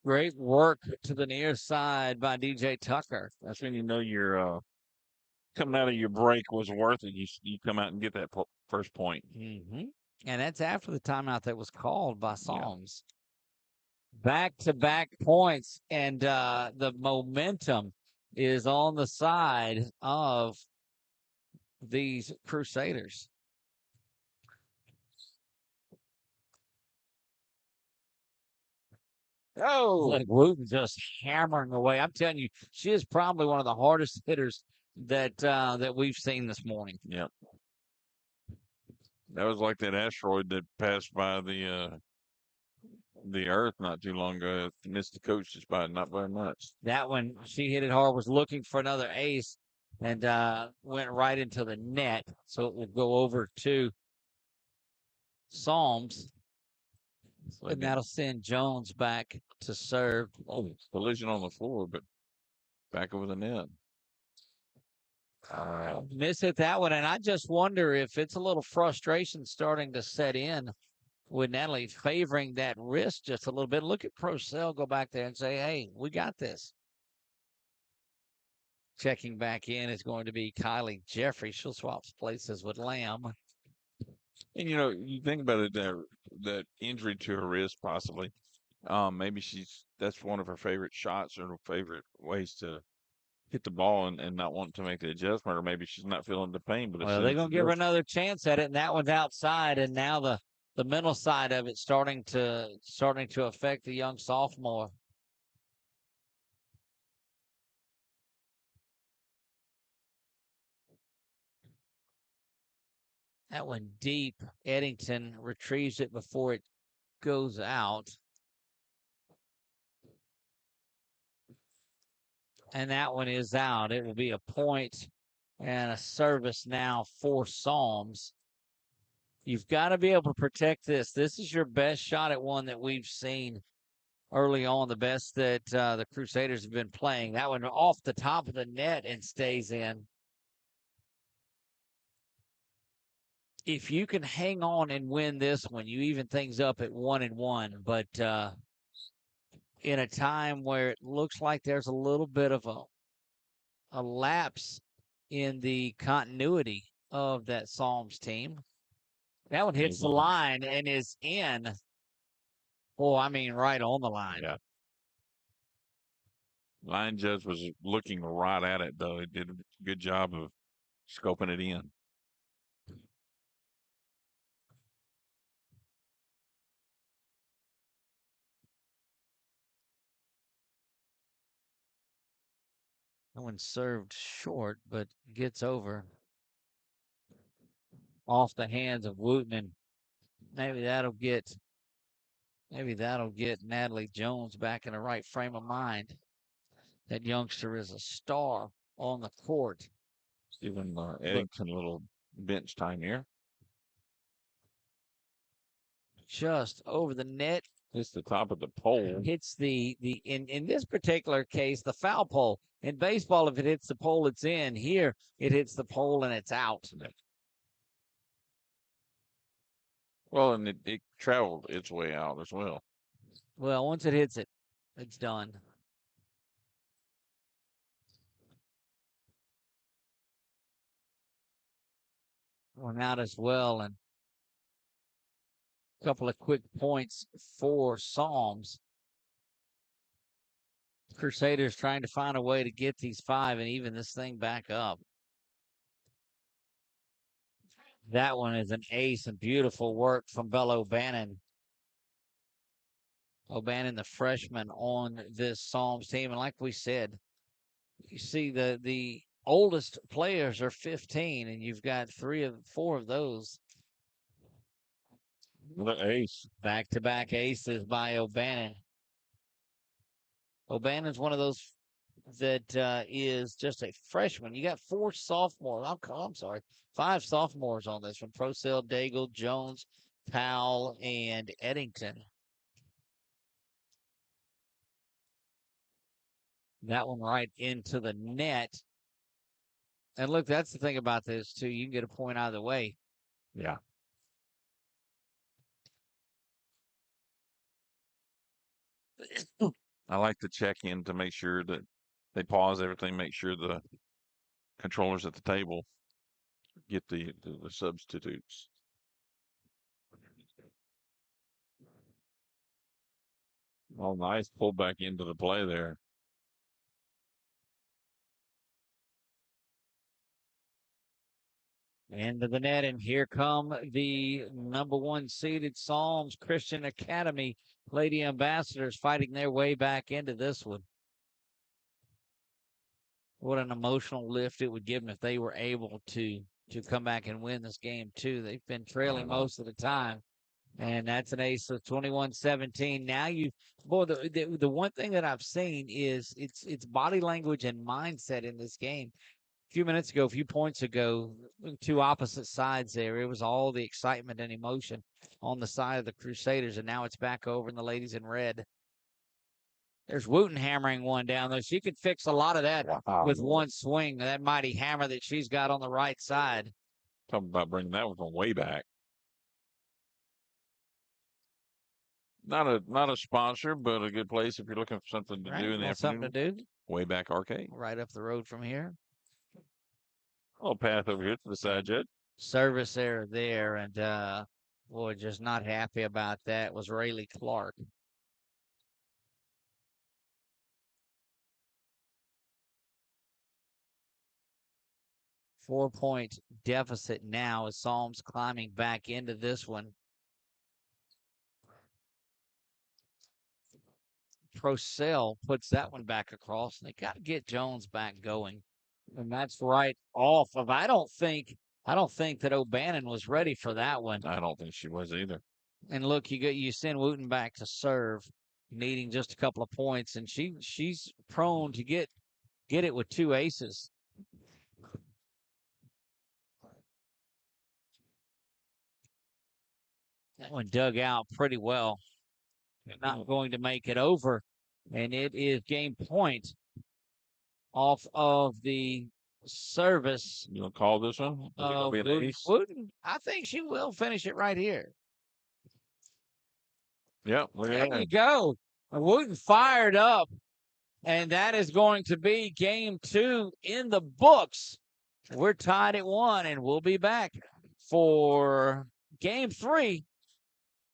Great work to the near side by DJ Tucker. That's when you know your coming out of your break was worth it. You come out and get that first point. Mm-hmm. And that's after the timeout that was called by Yeah. Psalms. Back-to-back points, and the momentum is on the side of these Crusaders. Oh, like Wooten just hammering away. I'm telling you, she is probably one of the hardest hitters that we've seen this morning. Yep. That was like that asteroid that passed by the Earth not too long ago. Missed the coach just by not very much. That one, she hit it hard, was looking for another ace, and went right into the net. So it will go over to Psalms. And that'll send Jones back to serve. Oh, collision on the floor, but back over the net. Miss hit that one, and I just wonder if it's a little frustration starting to set in with Natalie favoring that wrist just a little bit. Look at Procell go back there and say, hey, we got this. Checking back in is going to be Kylie Jeffrey. She'll swap places with Lamb. And, you know, you think about it, that injury to her wrist possibly. Maybe that's one of her favorite shots or favorite ways to hit the ball and not want to make the adjustment, or maybe she's not feeling the pain. But well, they're going to give her another chance at it, and that one's outside, and now the mental side of it starting to affect the young sophomore. That one deep. Eddington retrieves it before it goes out. And that one is out. It will be a point and a service now for Psalms. You've got to be able to protect this. This is your best shot at one that we've seen early on, the best that the Crusaders have been playing. That one off the top of the net and stays in. If you can hang on and win this one, you even things up at 1-1. But in a time where it looks like there's a little bit of a lapse in the continuity of that Psalms team, that one hits the line and is in. Oh, I mean, right on the line. Yeah. Line judge was looking right at it, though. It did a good job of scoping it in. That one served short, but gets over off the hands of Wooten, and maybe that'll get Natalie Jones back in the right frame of mind. That youngster is a star on the court. Even Eddington, a little bench time here. Just over the net. It's the top of the pole. Hits in this particular case, the foul pole. In baseball, if it hits the pole, it's in. Here, it hits the pole and it's out. Well, and it traveled its way out as well. Well, once it hits it, it's done. One out as well, and a couple of quick points for Psalms. Crusaders trying to find a way to get these 5 and even this thing back up. That one is an ace and beautiful work from Belle O'Bannon. O'Bannon, the freshman on this Psalms team. And like we said, you see the oldest players are 15, and you've got 4 of those. Another ace. Back-to-back aces by O'Bannon. O'Bannon's one of those that is just a freshman. You got 4 sophomores. I'm sorry, 5 sophomores on this one. Procell, Daigle, Jones, Powell, and Eddington. That one right into the net. And look, that's the thing about this, too. You can get a point either way. Yeah. I like to check in to make sure that they pause everything, make sure the controllers at the table get the substitutes. Oh, nice pull back into the play there. Into the net, and here come the number 1 seeded Psalms Christian Academy Lady Ambassadors fighting their way back into this one. What an emotional lift it would give them if they were able to come back and win this game too. They've been trailing most of the time, and that's an ace of 21-17. Now the one thing that I've seen is it's body language and mindset in this game. A few points ago, 2 opposite sides there. It was all the excitement and emotion on the side of the Crusaders, and now it's back over in the ladies in red. There's Wooten hammering one down, though. She could fix a lot of that with one swing, that mighty hammer that she's got on the right side. Talking about bringing that one from way back. Not a sponsor, but a good place if you're looking for something to do in the afternoon. Something to do. Way back arcade. Right up the road from here. Little path over here to the side, Jed. Service error there, and boy, just not happy about that was Rayleigh Clark. Four-point deficit now as Psalms climbing back into this one. Procell puts that one back across, and they got to get Jones back going. And that's right off of. I don't think that O'Bannon was ready for that one. I don't think she was either. And look, you send Wooten back to serve, needing just a couple of points, and she's prone to get it with 2 aces. That one dug out pretty well. Not going to make it over, and it is game point off of the service. You want to call this one? Wooten. I think she will finish it right here. Yep. There you go. Wooten fired up, and that is going to be game 2 in the books. We're tied at 1, and we'll be back for game 3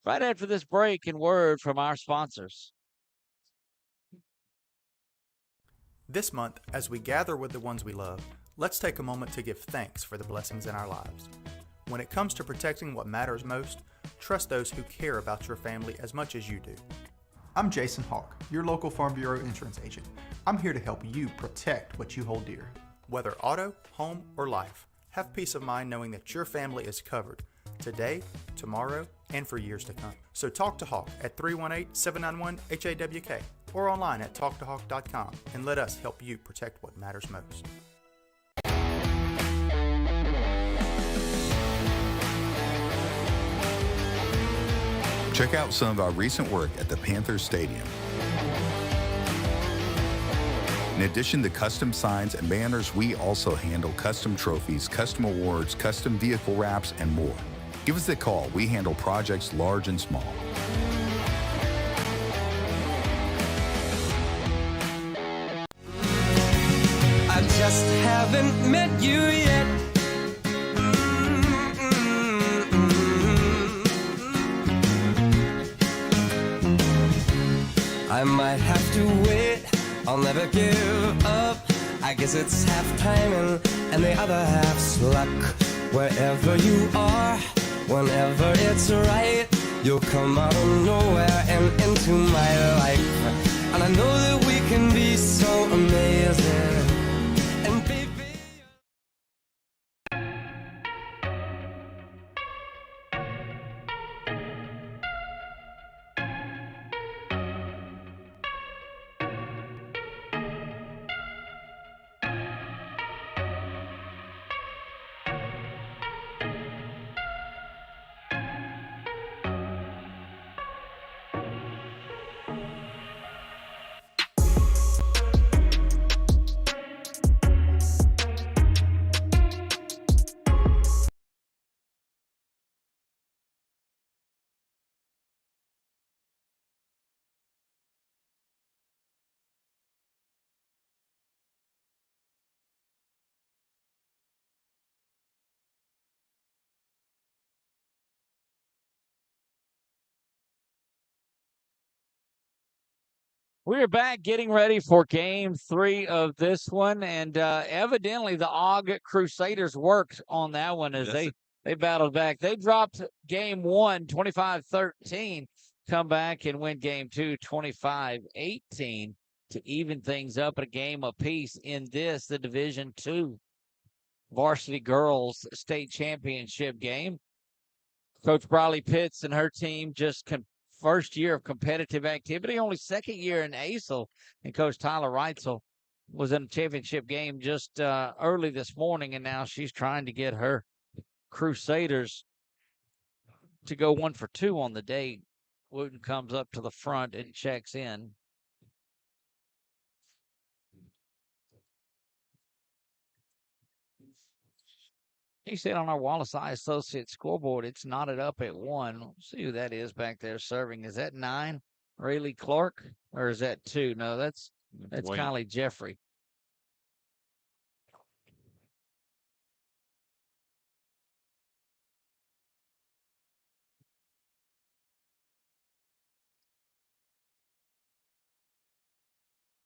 right after this break and word from our sponsors. This month, as we gather with the ones we love, let's take a moment to give thanks for the blessings in our lives. When it comes to protecting what matters most, trust those who care about your family as much as you do. I'm Jason Hawk, your local Farm Bureau insurance agent. I'm here to help you protect what you hold dear. Whether auto, home, or life, have peace of mind knowing that your family is covered today, tomorrow, and for years to come. So talk to Hawk at 318-791-HAWK or online at talktohawk.com and let us help you protect what matters most. Check out some of our recent work at the Panthers Stadium. In addition to custom signs and banners, we also handle custom trophies, custom awards, custom vehicle wraps, and more. Give us a call. We handle projects large and small. I just haven't met you yet. I might have to wait, I'll never give up. I guess it's half timing and the other half's luck. Wherever you are, whenever it's right, you'll come out of nowhere and into my life. And I know that we can be so amazing. And baby, We are back getting ready for game 3 of this one, and evidently the AUG Crusaders worked on that one as they battled back. They dropped game 1, 25-13, come back and win game 2, 25-18 to even things up at a game apiece in this, the Division II Varsity Girls State Championship game. Coach Briley Pitts and her team just first year of competitive activity, only second year in ACEL, and Coach Tyler Reitzel was in a championship game just early this morning, and now she's trying to get her Crusaders to go 1 for 2 on the day. Wooten comes up to the front and checks in. He said on our Wallace Eye Associate scoreboard, it's knotted up at 1. Let's see who that is back there serving. Is that 9, Rayleigh Clark, or is that 2? No, that's Kylie Jeffrey.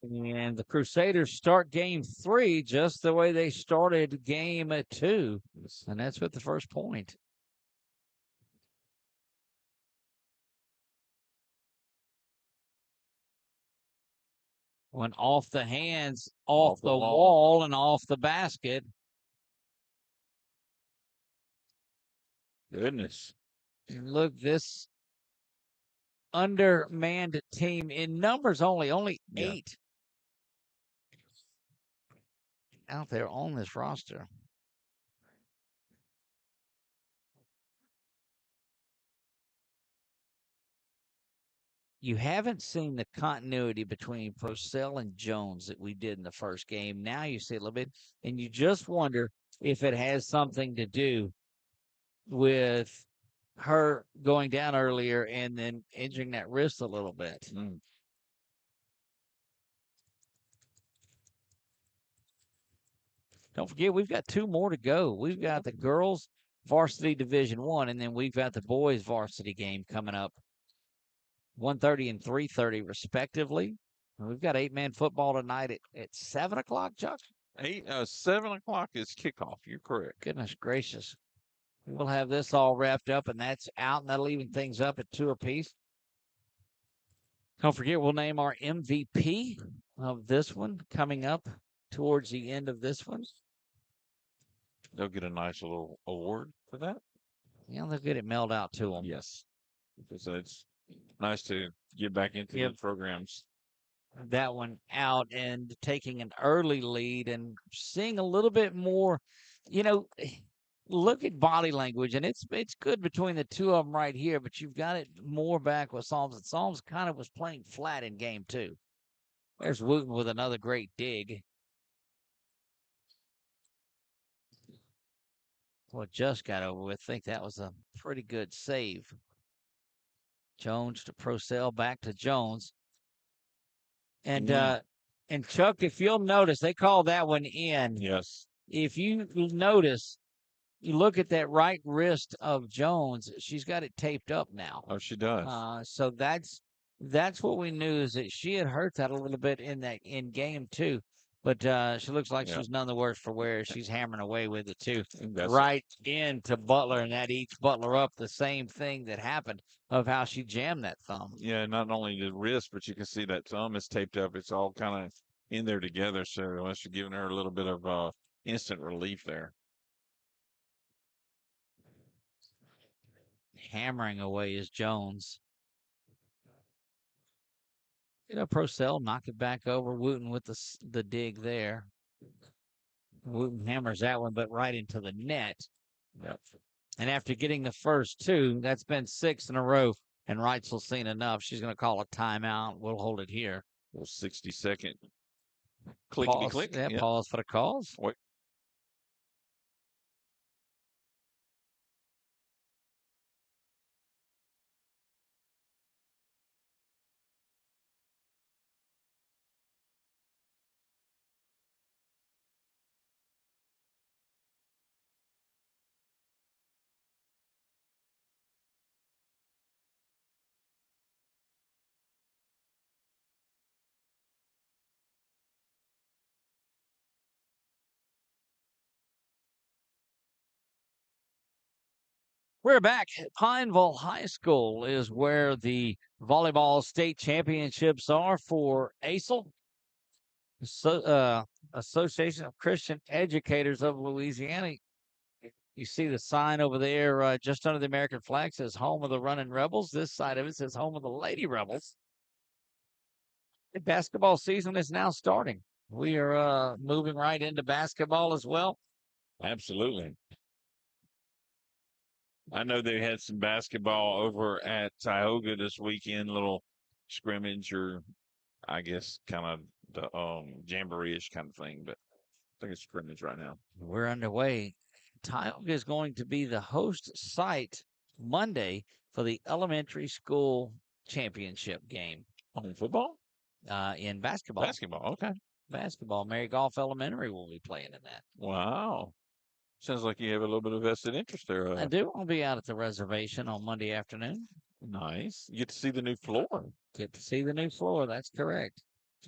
And the Crusaders start game 3 just the way they started game 2. And that's with the first point. Went off the hands, off the wall, and off the basket. Goodness. And look, this undermanned team in numbers only 8 out there on this roster. You haven't seen the continuity between Purcell and Jones that we did in the first game. Now you see a little bit, and you just wonder if it has something to do with her going down earlier and then injuring that wrist a little bit. Don't forget, we've got 2 more to go. We've got the girls varsity Division I, and then we've got the boys varsity game coming up, 1:30 and 3:30 respectively. And we've got 8-man football tonight at 7 o'clock, Chuck. 7 o'clock is kickoff. You're correct. Goodness gracious. We'll have this all wrapped up, and that's out, and that'll even things up at 2 apiece. Don't forget, we'll name our MVP of this one coming up towards the end of this one. They'll get a nice little award for that. Yeah, they'll get it mailed out to them. Yes. Because it's nice to get back into the programs. That one out and taking an early lead and seeing a little bit more, look at body language, and it's good between the two of them right here, but you've got it more back with Psalms. And Psalms kind of was playing flat in game 2. There's Wooten with another great dig. Well, just got over with. I think that was a pretty good save. Jones to Purcell, back to Jones. And Chuck, if you'll notice, they call that one in. Yes. If you notice, you look at that right wrist of Jones, she's got it taped up now. Oh, she does. So that's what we knew, is that she had hurt that a little bit in game 2. But she looks like she's none the worse for wear. She's hammering away with it, too. Right into Butler, and that eats Butler up. The same thing that happened of how she jammed that thumb. Yeah, not only the wrist, but you can see that thumb is taped up. It's all kind of in there together. So unless you're giving her a little bit of instant relief there. Hammering away is Jones. Purcell knock it back over. Wooten with the dig there. Wooten hammers that one, but right into the net. Yep. And after getting the first 2, that's been 6 in a row. And Reitzel's seen enough. She's going to call a timeout. We'll hold it here. 60-second clickety-click. Yeah, pause for the calls. Wait. We're back. Pineville High School is where the volleyball state championships are for ACEL, Association of Christian Educators of Louisiana. You see the sign over there just under the American flag says home of the Running Rebels. This side of it says home of the Lady Rebels. The basketball season is now starting. We are moving right into basketball as well. Absolutely. I know they had some basketball over at Tioga this weekend, little scrimmage or I guess kind of the jamboree-ish kind of thing, but I think it's scrimmage right now. We're underway. Tioga is going to be the host site Monday for the elementary school championship game. On football? In basketball. Basketball, okay. Basketball. Mary Golf Elementary will be playing in that. Wow. Sounds like you have a little bit of vested interest there. I do. I'll be out at the reservation on Monday afternoon. Nice. You get to see the new floor. Get to see the new floor. That's correct.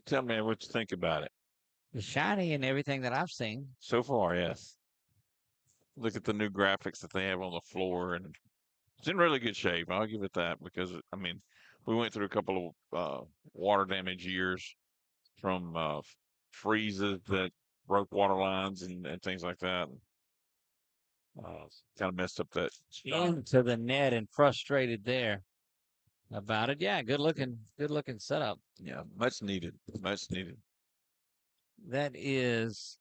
Tell me what you think about it. It's shiny and everything that I've seen. So far, yes. Look at the new graphics that they have on the floor, and it's in really good shape. I'll give it that because, I mean, we went through a couple of water damage years from freezes that broke water lines and things like that. Kind of messed up that into the net and frustrated there about it. Yeah, good looking setup. Yeah, much needed. Much needed. That is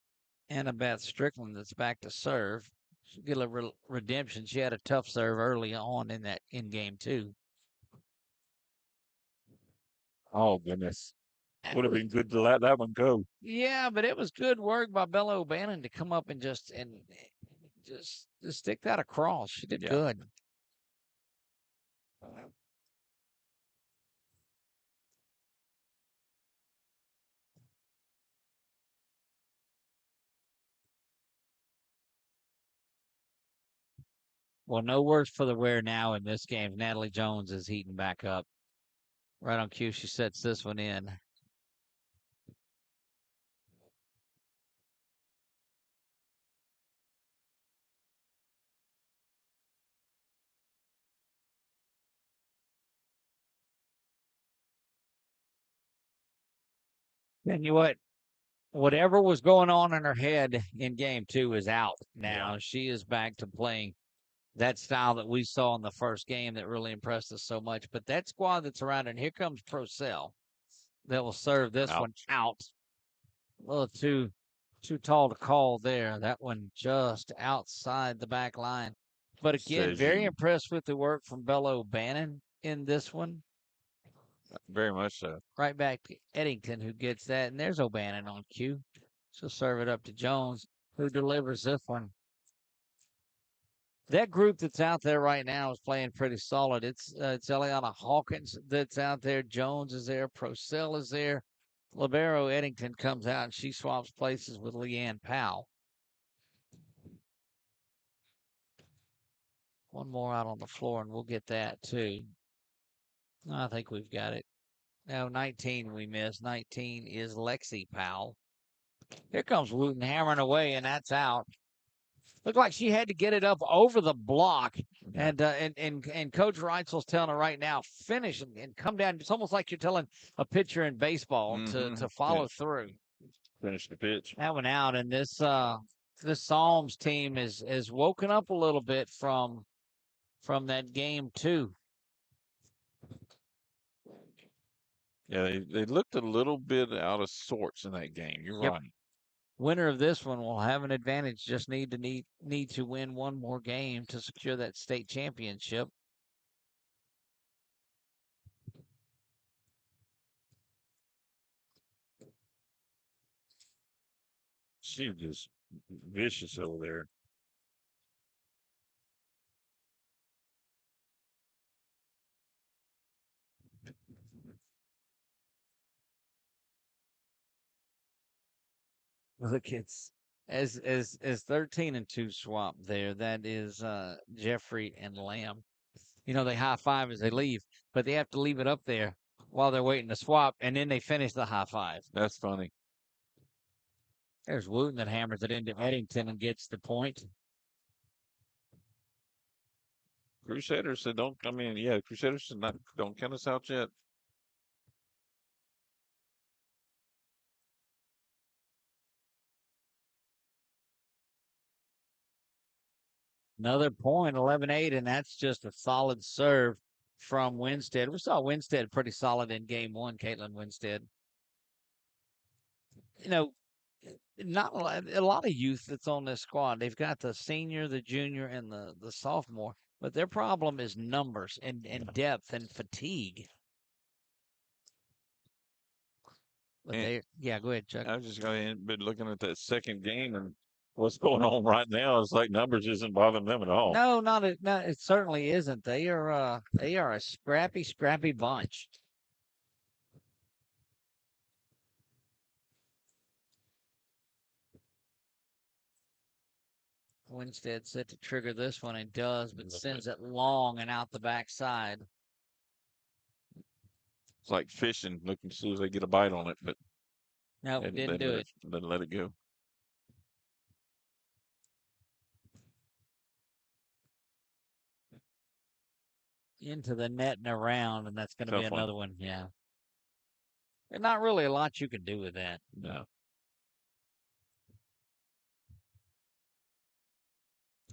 Annabeth Strickland that's back to serve. She'll get a redemption. She had a tough serve early on in game 2. Oh goodness. Would have been good to let that one go. Yeah, but it was good work by Bella O'Bannon to come up and just stick that across. She did good. Well, no worse for the wear now in this game. Natalie Jones is heating back up. Right on cue, she sets this one in. And you what? Whatever was going on in her head in game 2 is out now. Yeah. She is back to playing that style that we saw in the first game that really impressed us so much. But that squad that's around her, and here comes Procell that will serve this one out. A little too tall to call there. That one just outside the back line. But again, very impressed with the work from Bella O'Bannon in this one. Very much so. Right back to Eddington, who gets that. And there's O'Bannon on cue. She'll serve it up to Jones, who delivers this one. That group that's out there right now is playing pretty solid. It's Eliana Hawkins that's out there. Jones is there. Procell is there. Libero Eddington comes out, and she swaps places with Leanne Powell. One more out on the floor, and we'll get that too. I think we've got it. No, 19 we missed. 19 is Lexi Powell. Here comes Wooten hammering away, and that's out. Looked like she had to get it up over the block. And Coach Reitzel's telling her right now, finish and come down. It's almost like you're telling a pitcher in baseball to follow through. Finish the pitch. That one out, and this Psalms team is woken up a little bit from that game too. Yeah, they looked a little bit out of sorts in that game. You're right. Winner of this one will have an advantage. Just need to win one more game to secure that state championship. She's just vicious over there. Look, it's as 13-2 swap there. That is Jeffrey and Lamb. You know, they high five as they leave, but they have to leave it up there while they're waiting to swap, and then they finish the high five. That's funny. There's Wooten that hammers it into Eddington and gets the point. Crusaders said don't. I mean, yeah, Crusaders said not. Don't count us out yet. Another point, 11-8, and that's just a solid serve from Winstead. We saw Winstead pretty solid in game one, Caitlin Winstead. You know, not a lot of youth that's on this squad. They've got the senior, the junior, and the sophomore, but their problem is numbers and depth and fatigue. But yeah, go ahead, Chuck. I was just going to be looking at that second game and what's going on right now. It's like numbers isn't bothering them at all. No, no, it certainly isn't. They are a scrappy bunch. Winstead set to trigger this one and does, but sends it long and out the backside. It's like fishing, looking to see if they get a bite on it, but no, didn't do it. Then let it go. Into the net and around, and that's going to be another one. Yeah. There's not really a lot you can do with that. No.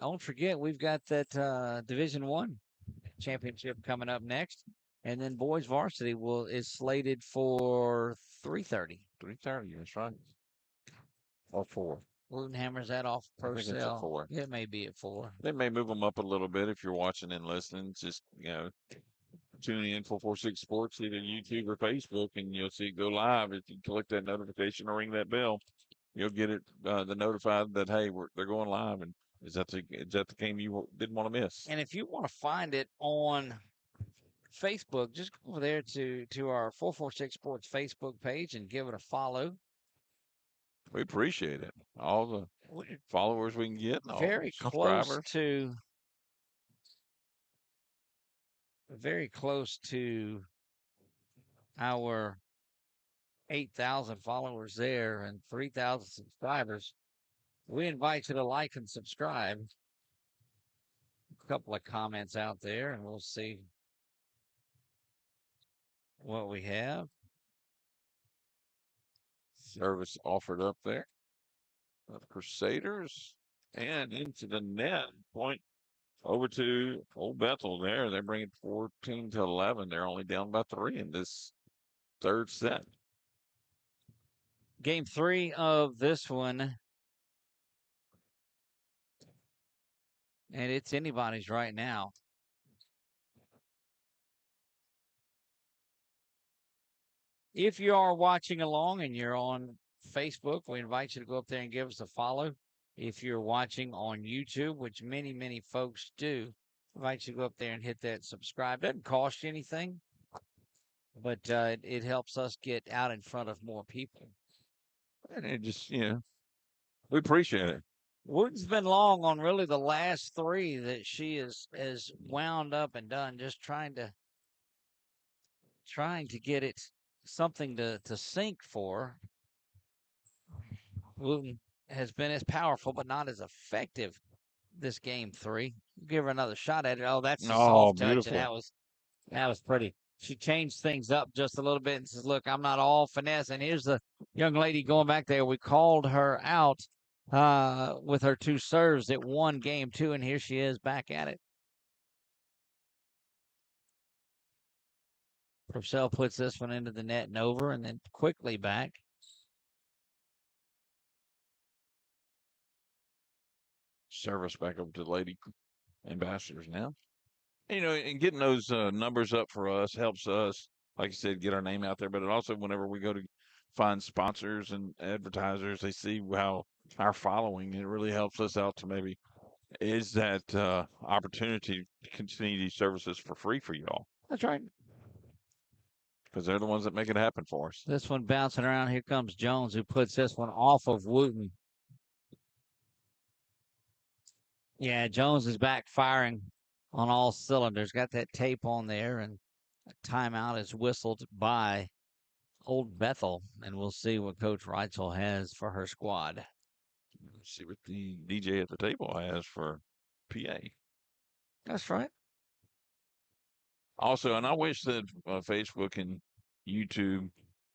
Don't forget, we've got that Division I championship coming up next, and then boys varsity is slated for 3:30. 3:30, that's right. Or 4. Wooten hammers that off per It's at 4. It may be at 4. They may move them up a little bit if you're watching and listening. Just, tune in 446 Sports, either YouTube or Facebook, and you'll see it go live. If you click that notification or ring that bell, you'll get it the notified that, hey, they're going live. And is that the game you didn't want to miss? And if you want to find it on Facebook, just go over there to our 446 Sports Facebook page and give it a follow. We appreciate it. All the followers we can get. Very close to our 8,000 followers there and 3,000 subscribers. We invite you to like and subscribe. A couple of comments out there, and we'll see what we have. Service offered up there. Crusaders and into the net. Point over to Old Bethel there. They're bringing 14-11. They're only down by 3 in this third set. Game 3 of this one. And it's anybody's right now. If you are watching along and you're on Facebook, we invite you to go up there and give us a follow. If you're watching on YouTube, which many, many folks do, we invite you to go up there and hit that subscribe. Doesn't cost you anything, but it helps us get out in front of more people. And it just, we appreciate it. Wooden's been long on really the last 3 that she is wound up and done, just trying to get it something to sink for. Wooden has been as powerful, but not as effective this game 3. Give her another shot at it. Oh, that's a soft touch, and that was pretty. She changed things up just a little bit and says, look, I'm not all finesse. And here's the young lady going back there. We called her out with her 2 serves that won game 2, and here she is back at it. Purcell puts this one into the net and over, and then quickly back. Service back up to the Lady Ambassadors now. And getting those numbers up for us helps us, like you said, get our name out there. But it also, whenever we go to find sponsors and advertisers, they see how our following, it really helps us out to maybe is that opportunity to continue these services for free for y'all. That's right. Because they're the ones that make it happen for us. This one bouncing around. Here comes Jones, who puts this one off of Wooten. Yeah, Jones is back firing on all cylinders. Got that tape on there, and a timeout is whistled by Old Bethel, and we'll see what Coach Reitzel has for her squad. Let's see what the DJ at the table has for PA. That's right. Also, and I wish that Facebook and YouTube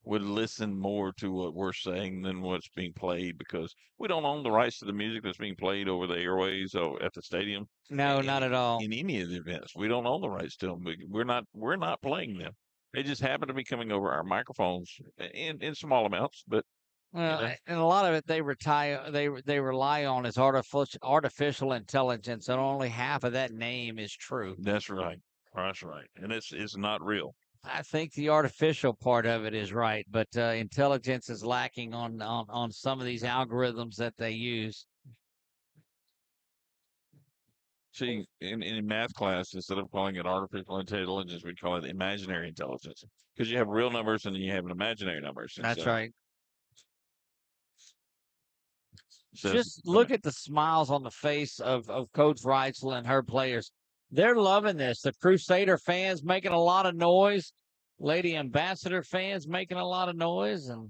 would listen more to what we're saying than what's being played, because we don't own the rights to the music that's being played over the airways or at the stadium. No, not at all. In any of the events, we don't own the rights to them. We're not playing them. They just happen to be coming over our microphones in small amounts, but Well, know. and a lot of it they rely on is artificial intelligence, and only half of that name is true. That's right. That's right. And it's not real. I think the artificial part of it is right, but intelligence is lacking on some of these algorithms that they use. See, in math class, instead of calling it artificial intelligence, we call it imaginary intelligence, because you have real numbers and you have imaginary numbers. And That's so, right. so Just look at the smiles on the face of Coach Reitzel and her players. They're loving this. The Crusader fans making a lot of noise. Lady Ambassador fans making a lot of noise. And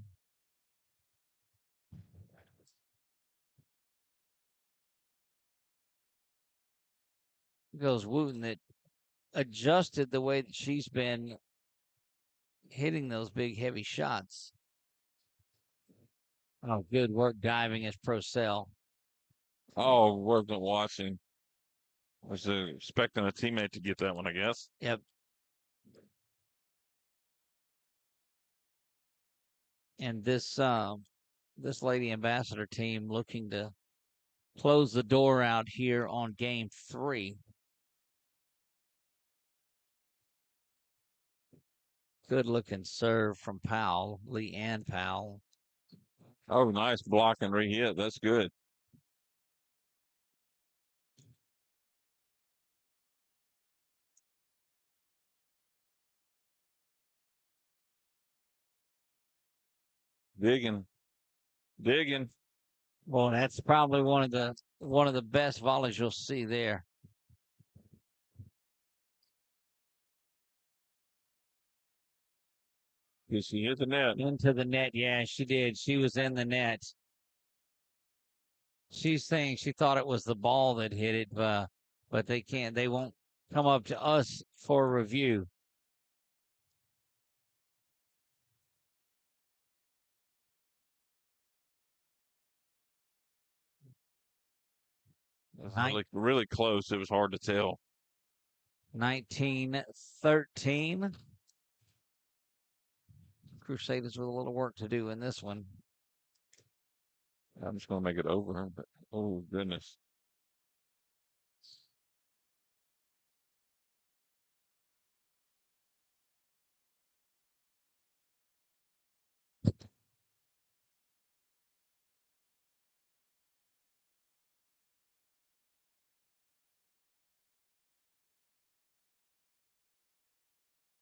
goes Wooten that adjusted the way that she's been hitting those big, heavy shots. Oh, good work diving as Procell. Oh, wasn't watching. Was expecting a teammate to get that one, I guess. Yep. And this Lady Ambassador team looking to close the door out here on game 3. Good looking serve from Powell, Leanne Powell. Oh, nice block and re-hit. That's good. Digging. Well, that's probably one of the best volleys you'll see there. Did she hit the net? Into the net, yeah, she did. She was in the net. She's saying she thought it was the ball that hit it, but they won't come up to us for review. It was really close. It was hard to tell. 19-13. Crusaders with a little work to do in this one. I'm just going to make it over. But, oh, goodness.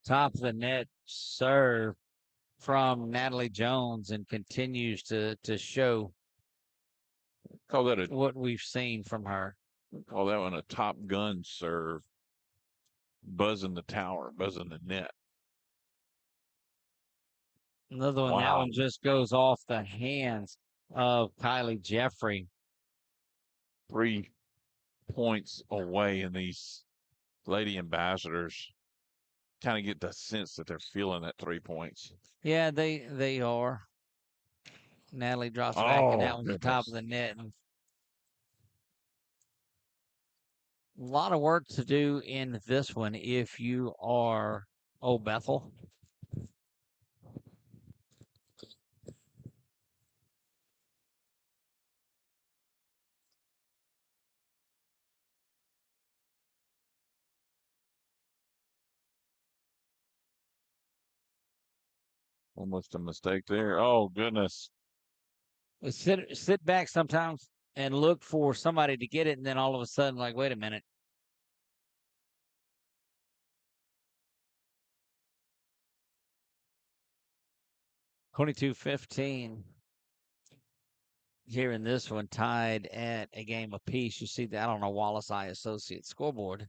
Top of the net serve from Natalie Jones, and continues to show Call that what we've seen from her. Call that one a Top Gun serve. Buzzing the tower, buzzing the net. Another one, that one just goes off the hands of Kylie Jeffrey. 3 points away, and these Lady Ambassadors kind of get the sense that they're feeling that 3 points. Yeah, they are. Natalie drops back, and that one's the top of the net. And a lot of work to do in this one if you are Old Bethel. Almost a mistake there. Oh, goodness. Sit back sometimes and look for somebody to get it, and then all of a sudden, like, wait a minute. (22-15) here in this one, tied at a game apiece. You see that on a Wallace Eye Associates scoreboard.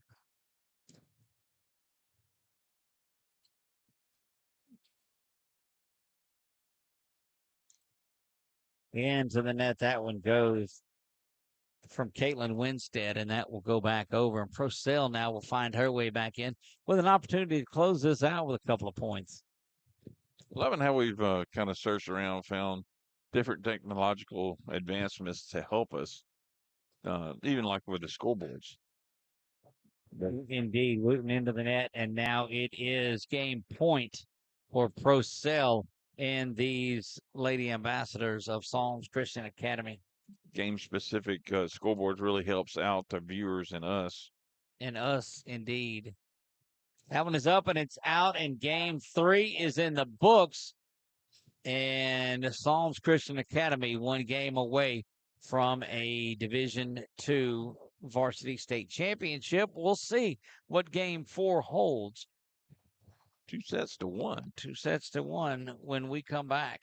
Into the net, that one goes. from Caitlin Winstead, and that will go back over. And Procell now will find her way back in with an opportunity to close this out with a couple of points. Loving how we've kind of searched around, found different technological advancements to help us, even like with the scoreboards. Indeed, Wooten into the net, and now it is game point for Procell and these Lady Ambassadors of Psalms Christian Academy. Game-specific scoreboards really helps out the viewers and us. And us, indeed. That one is up, and it's out, and game 3 is in the books. And Psalms Christian Academy 1 game away from a Division II varsity state championship. We'll see what game 4 holds. 2 sets to 1. 2 sets to 1 when we come back.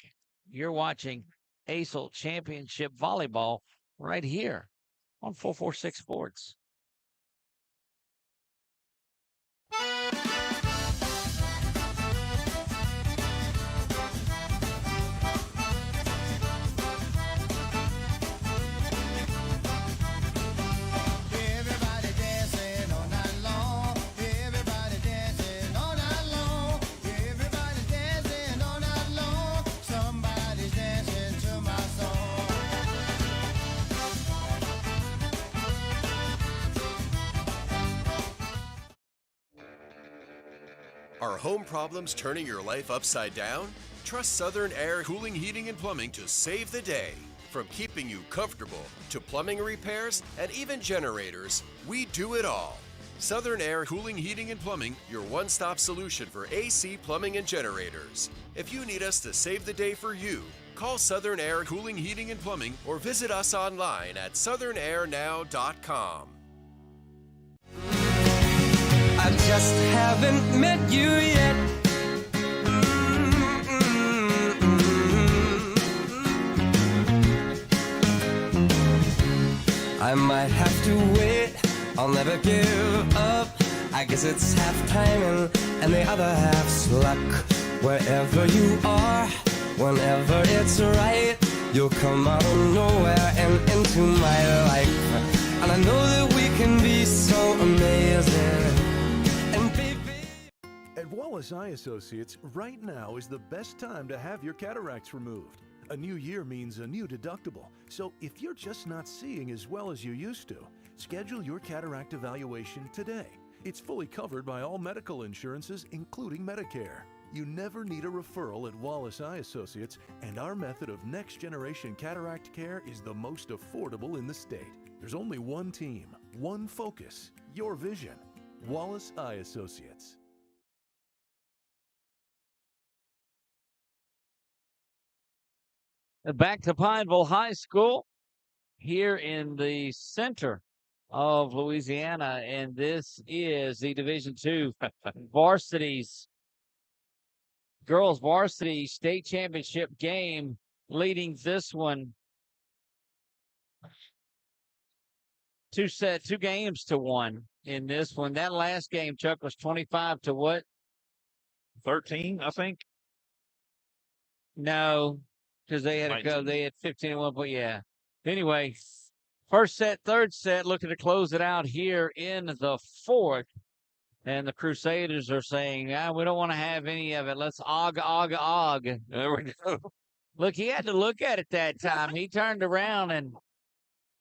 You're watching ACEL Championship Volleyball right here on 446 Sports. Are home problems turning your life upside down? Trust Southern Air Cooling, Heating, and Plumbing to save the day. From keeping you comfortable to plumbing repairs and even generators, we do it all. Southern Air Cooling, Heating, and Plumbing, your one-stop solution for AC, plumbing, and generators. If you need us to save the day for you, call Southern Air Cooling, Heating, and Plumbing or visit us online at southernairnow.com. I just haven't met you yet. I might have to wait, I'll never give up. I guess it's half timing and the other half's luck. Wherever you are, whenever it's right, you'll come out of nowhere and into my life. And I know that we can be so amazing. At Wallace Eye Associates, right now is the best time to have your cataracts removed. A new year means a new deductible, so if you're just not seeing as well as you used to, schedule your cataract evaluation today. It's fully covered by all medical insurances, including Medicare. You never need a referral at Wallace Eye Associates, and our method of next-generation cataract care is the most affordable in the state. There's only one team, one focus, your vision. Wallace Eye Associates. Back to Pineville High School here in the center of Louisiana, and this is the Division II Varsity's girls varsity state championship game, leading this one 2 games to 1 in this one. That last game, Chuck, was 25 to what? 13, I think. No, because they had 19. they had 15 at 1 point. Yeah. Anyway, first set, third set, looking to close it out here in the fourth. And the Crusaders are saying, we don't want to have any of it. Let's og. There we go. Look, he had to look at it that time. He turned around and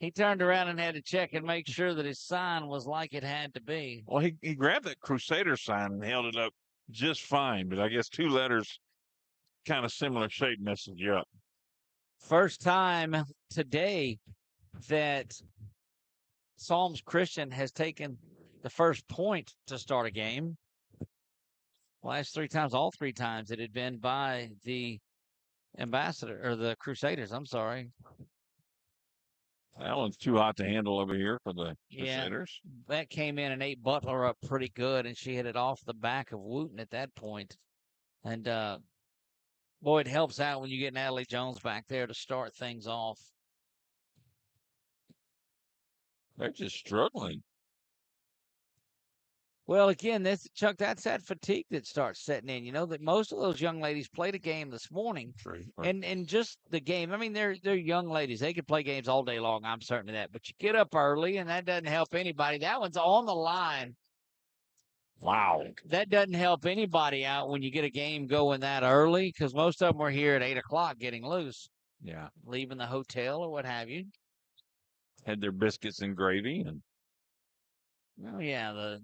had to check and make sure that his sign was like it had to be. Well, he grabbed that Crusader sign and held it up just fine, but I guess 2 letters, kind of similar shape, messes you up. First time today that Psalms Christian has taken the first point to start a game. Last 3 times, all 3 times, it had been by the Ambassador or the Crusaders. I'm sorry. That one's too hot to handle over here for the Crusaders. That came in and ate Butler up pretty good, and she hit it off the back of Wooten at that point. And boy, it helps out when you get Natalie Jones back there to start things off. They're just struggling. Well, again, Chuck, that's that fatigue that starts setting in. You know that most of those young ladies played a game this morning, and just the game. I mean, they're young ladies. They could play games all day long. I'm certain of that. But you get up early, and that doesn't help anybody. That one's on the line. Wow, that doesn't help anybody out when you get a game going that early, because most of them were here at 8 o'clock getting loose. Yeah, leaving the hotel or what have you. Had their biscuits and gravy and. Oh yeah, the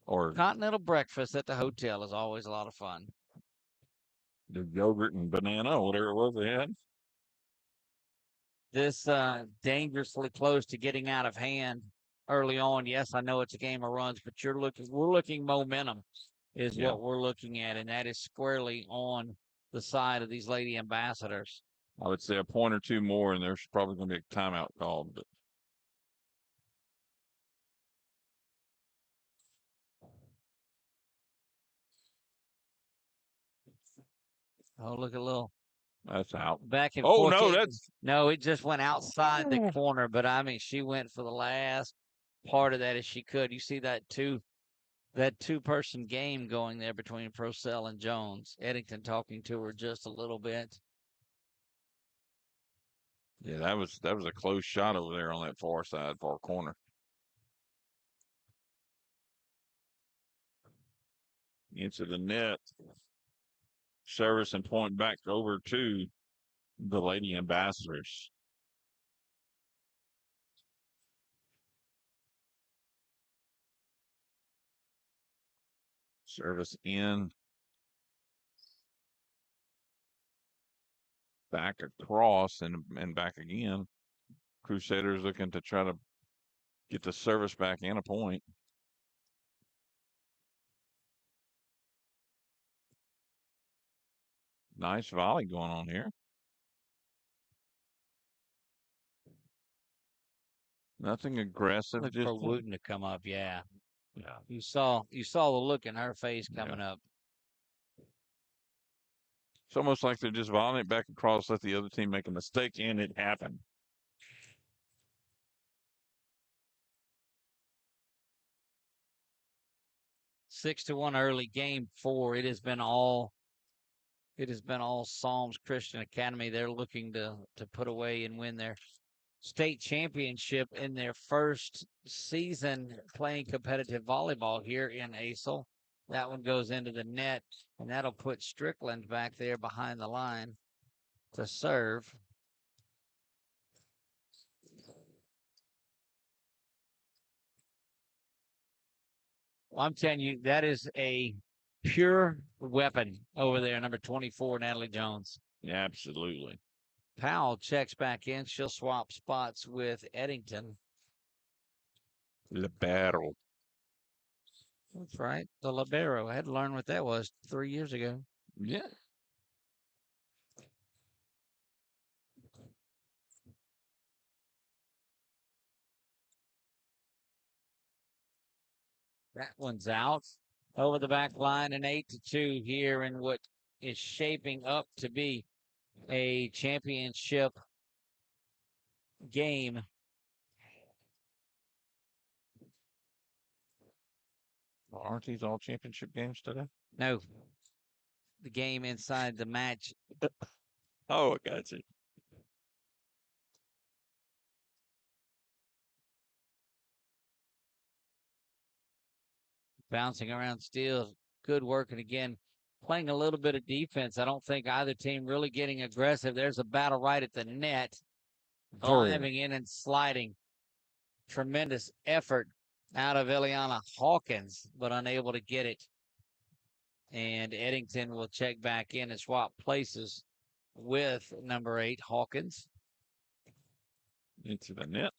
or continental breakfast at the hotel is always a lot of fun. The yogurt and banana, whatever it was they had. This dangerously close to getting out of hand early on. Yes, I know it's a game of runs, but we're looking momentum is what we're looking at, and that is squarely on the side of these Lady Ambassadors. I would say a point or two more, and there's probably going to be a timeout called. But oh, look at little. That's out. Back and forth. Oh, no, no, it just went outside the corner, but I mean, she went for the last part of that as she could. You see that two-person game going there between Purcell and Jones. Eddington talking to her just a little bit. Yeah, that was a close shot over there on that far side, far corner. Into the net. Service and point back over to the Lady Ambassadors. Service in. Back across and back again. Crusaders looking to try to get the service back and a point. Nice volley going on here. Nothing aggressive. Look just for Wooten to come up. Yeah. Yeah. You saw the look in her face coming up. It's almost like they're just volleying it back across, let the other team make a mistake, and it happened. Six to 1 early game 4. It has been all Psalms Christian Academy. They're looking to put away and win their state championship in their first season playing competitive volleyball here in ACEL. That one goes into the net, and that'll put Strickland back there behind the line to serve. Well, I'm telling you, that is a pure weapon over there, number 24, Natalie Jones. Yeah, absolutely. Powell checks back in. She'll swap spots with Eddington. Libero. That's right. The libero. I had to learn what that was 3 years ago. Yeah. That one's out. Over the back line, an 8-2 here in what is shaping up to be a championship game. Well, aren't these all championship games today? No. The game inside the match. Oh, I got you. Bouncing around steals. Good work. And again, playing a little bit of defense. I don't think either team really getting aggressive. There's a battle right at the net. Diving in and sliding. Tremendous effort out of Eliana Hawkins, but unable to get it. And Eddington will check back in and swap places with number 8, Hawkins. Into the net.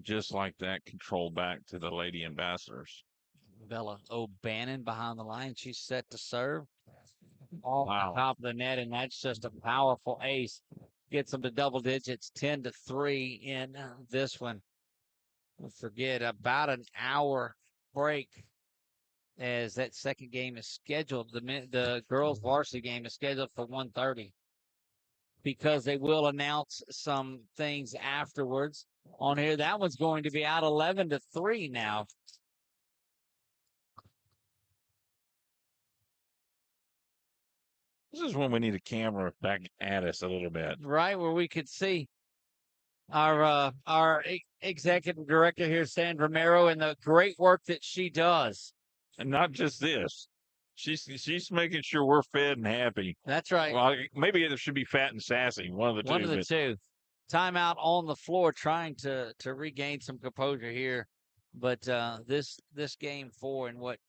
Just like that, control back to the Lady Ambassadors. Bella O'Bannon behind the line. She's set to serve. Off the top of the net, and that's just a powerful ace. Gets them to double digits, 10-3 in this one. Don't forget, about an hour break as that second game is scheduled. The girls' varsity game is scheduled for 1:30. because they will announce some things afterwards on here. That one's going to be out 11-3 now. This is when we need a camera back at us a little bit. Right where we could see our executive director here, Sandra Mero, and the great work that she does. And not just this. She's making sure we're fed and happy. That's right. Well, maybe it should be fat and sassy, one of the two. One of the two. Timeout on the floor, trying to regain some composure here. But this game 4 and what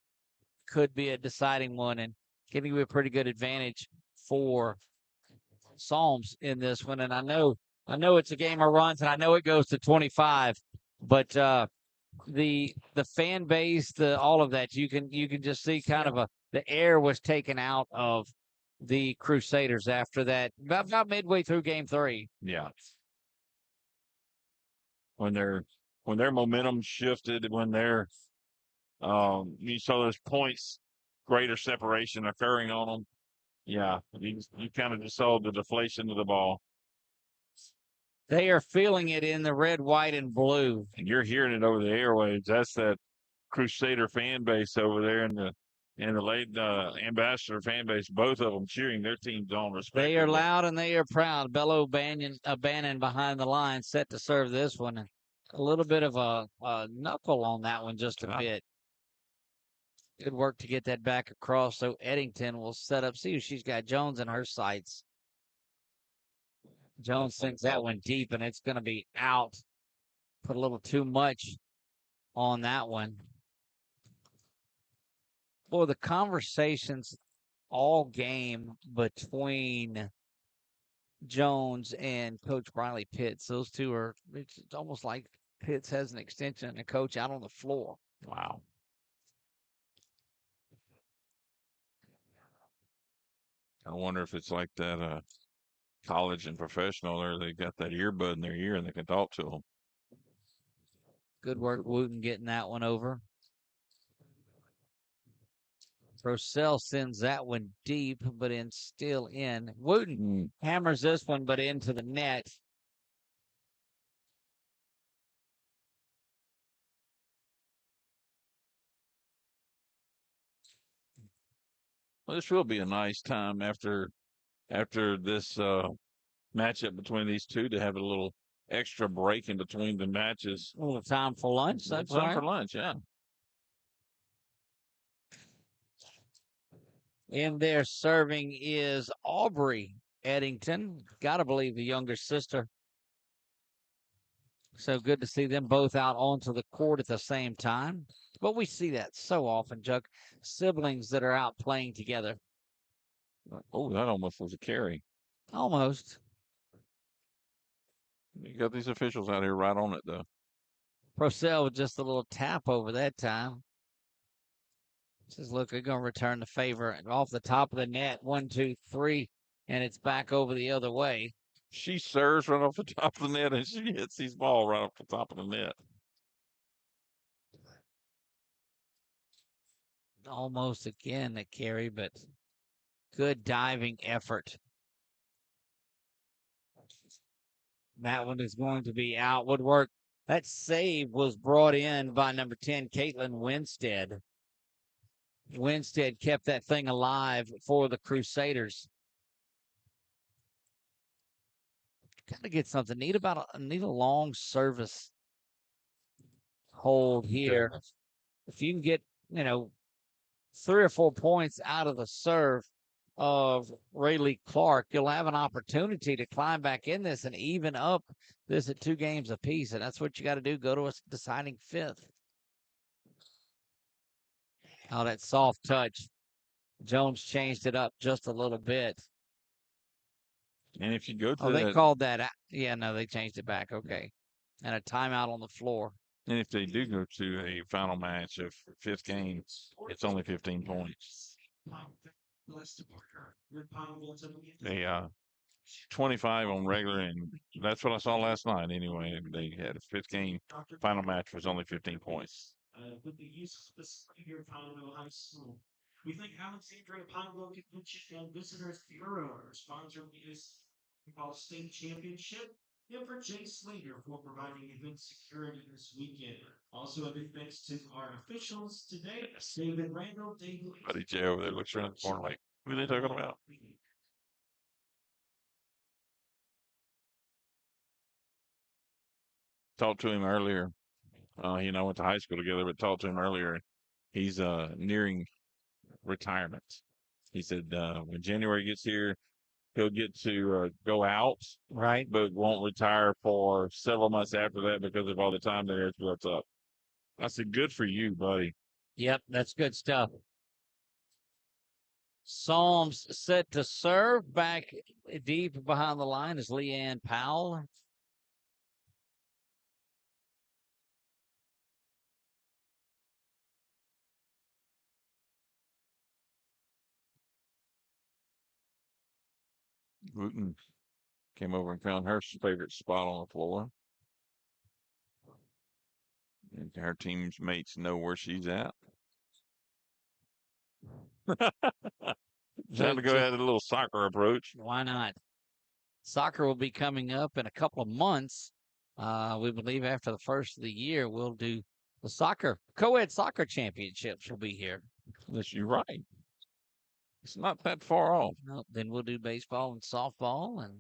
could be a deciding one, and giving you a pretty good advantage for Psalms in this one. And I know it's a game of runs, and I know it goes to 25, but the fan base, all of that, you can just see kind of the air was taken out of the Crusaders after that, about midway through game 3. Yeah. When their momentum shifted, when you saw those points, greater separation occurring on them. Yeah, you kind of just saw the deflation of the ball. They are feeling it in the red, white, and blue. And you're hearing it over the airwaves. That's that Crusader fan base over there, and the late Ambassador fan base, both of them cheering their teams on. Respectively. They are loud and they are proud. Bello Bannon behind the line, set to serve this one. A little bit of a knuckle on that one, just a bit. Good work to get that back across. So Eddington will set up. See if she's got Jones in her sights. Jones sends that one deep, and it's going to be out. Put a little too much on that one. Boy, the conversations all game between Jones and Coach Riley Pitts. Those two are, it's almost like Pitts has an extension and a coach out on the floor. Wow. I wonder if it's like that college and professional, or they got that earbud in their ear and they can talk to them. Good work, Wooten, getting that one over. Purcell sends that one deep, but still in. Wooten hammers this one, but into the net. Well, this will be a nice time after this matchup between these two to have a little extra break in between the matches. A little time for lunch. That's time right. for lunch, yeah. In there serving is Aubrey Eddington. Got to believe the younger sister. So good to see them both out onto the court at the same time. But we see that so often, Chuck. Siblings that are out playing together. Oh, that almost was a carry. Almost. You got these officials out here right on it, though. Purcell with just a little tap over that time. Says, look, they're going to return the favor off the top of the net. 1, 2, 3, and it's back over the other way. She serves right off the top of the net, and she hits his ball right off the top of the net. Almost again a carry, but good diving effort. That one is going to be out. Woodwork. That save was brought in by number 10, Caitlin Winstead. Winstead kept that thing alive for the Crusaders. Got to get something. Need a long service hold here. If you can get, 3 or 4 points out of the serve of Rayleigh Clark, you'll have an opportunity to climb back in this and even up this at 2 games apiece. And that's what you got to do. Go to a deciding 5th. Oh, that soft touch. Jones changed it up just a little bit. And if you go to they called that. Yeah, no, they changed it back. Okay. And a timeout on the floor. And if they do go to a final match of 5th game, it's only 15 points. They 25 on regular, and that's what I saw last night anyway. They had a 5th game. Final match was only 15 points. With the use of the spring here at Pineville High School, we think Alexandria Pineville can put you in visitors bureau. Our sponsor is Volleyball State Championship, and for Jay Slater for providing event security this weekend. Also, a big thanks to our officials today, David Randall, David. Buddy Jay over there looks around the corner like, who are they talking about? Talked to him earlier. He and I went to high school together, but talked to him earlier. He's nearing retirement. He said when January gets here, he'll get to go out, Right. but won't retire for several months after that because of all the time that it's built up. I said, good for you, buddy. Yep, that's good stuff. Psalms set to serve back deep behind the line is Leanne Powell. Wooten came over and found her favorite spot on the floor. And her team's mates know where she's at. Time to go ahead a little soccer approach. Why not? Soccer will be coming up in a couple of months. We believe after the first of the year, we'll do the co-ed soccer championships will be here. Yes, you're right. It's not that far off. No, then we'll do baseball and softball, and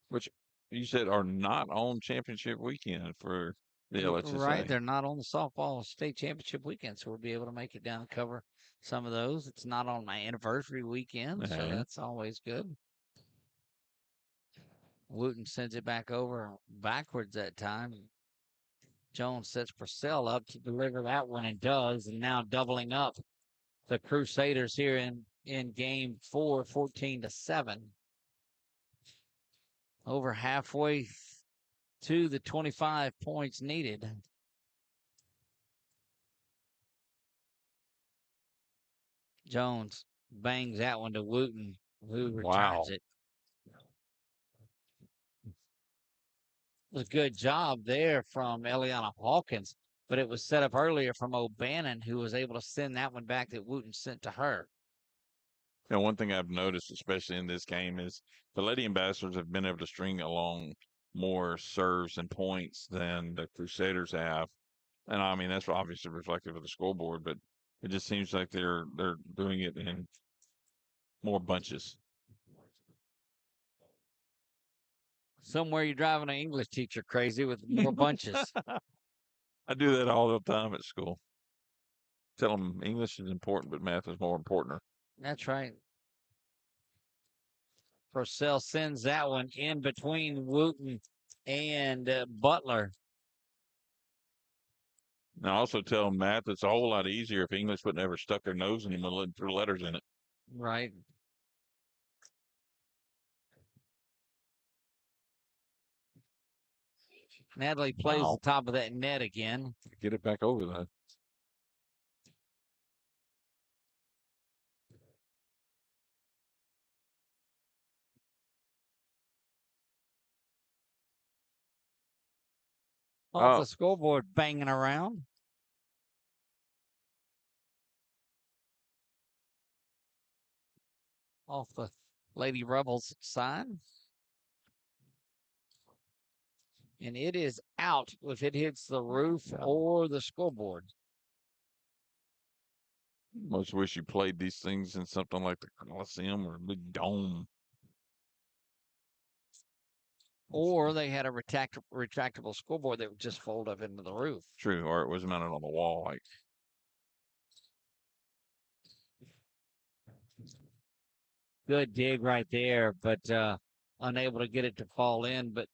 which you said are not on championship weekend for the LHSA. Right, they're not on the softball state championship weekend, so we'll be able to make it down and cover some of those. It's not on my anniversary weekend, so that's always good. Wooten sends it back over backwards that time. Jones sets Purcell up to deliver that one and does, and now doubling up the Crusaders here in game 4, 14-7. Over halfway to the 25 points needed. Jones bangs that one to Wooten, who returns it. It was a good job there from Eliana Hawkins, but it was set up earlier from O'Bannon, who was able to send that one back that Wooten sent to her. You know, one thing I've noticed, especially in this game, is the Lady Ambassadors have been able to string along more serves and points than the Crusaders have. And I mean, that's obviously reflective of the scoreboard, but it just seems like they're doing it in more bunches. Somewhere you're driving an English teacher crazy with more bunches. I do that all the time at school. Tell them English is important, but math is more important. That's right. Purcell sends that one in between Wooten and Butler. Now, also tell them math it's a whole lot easier if English would never stuck their nose in them and threw letters in it. Right. Natalie plays the top of that net again. Get it back over that. Off the scoreboard, banging around. Off the Lady Rebels side. And it is out if it hits the roof or the scoreboard. Most wish you played these things in something like the Coliseum or a big dome. Or they had a retractable scoreboard that would just fold up into the roof. True, or it was mounted on the wall. Like good dig right there, but unable to get it to fall in. But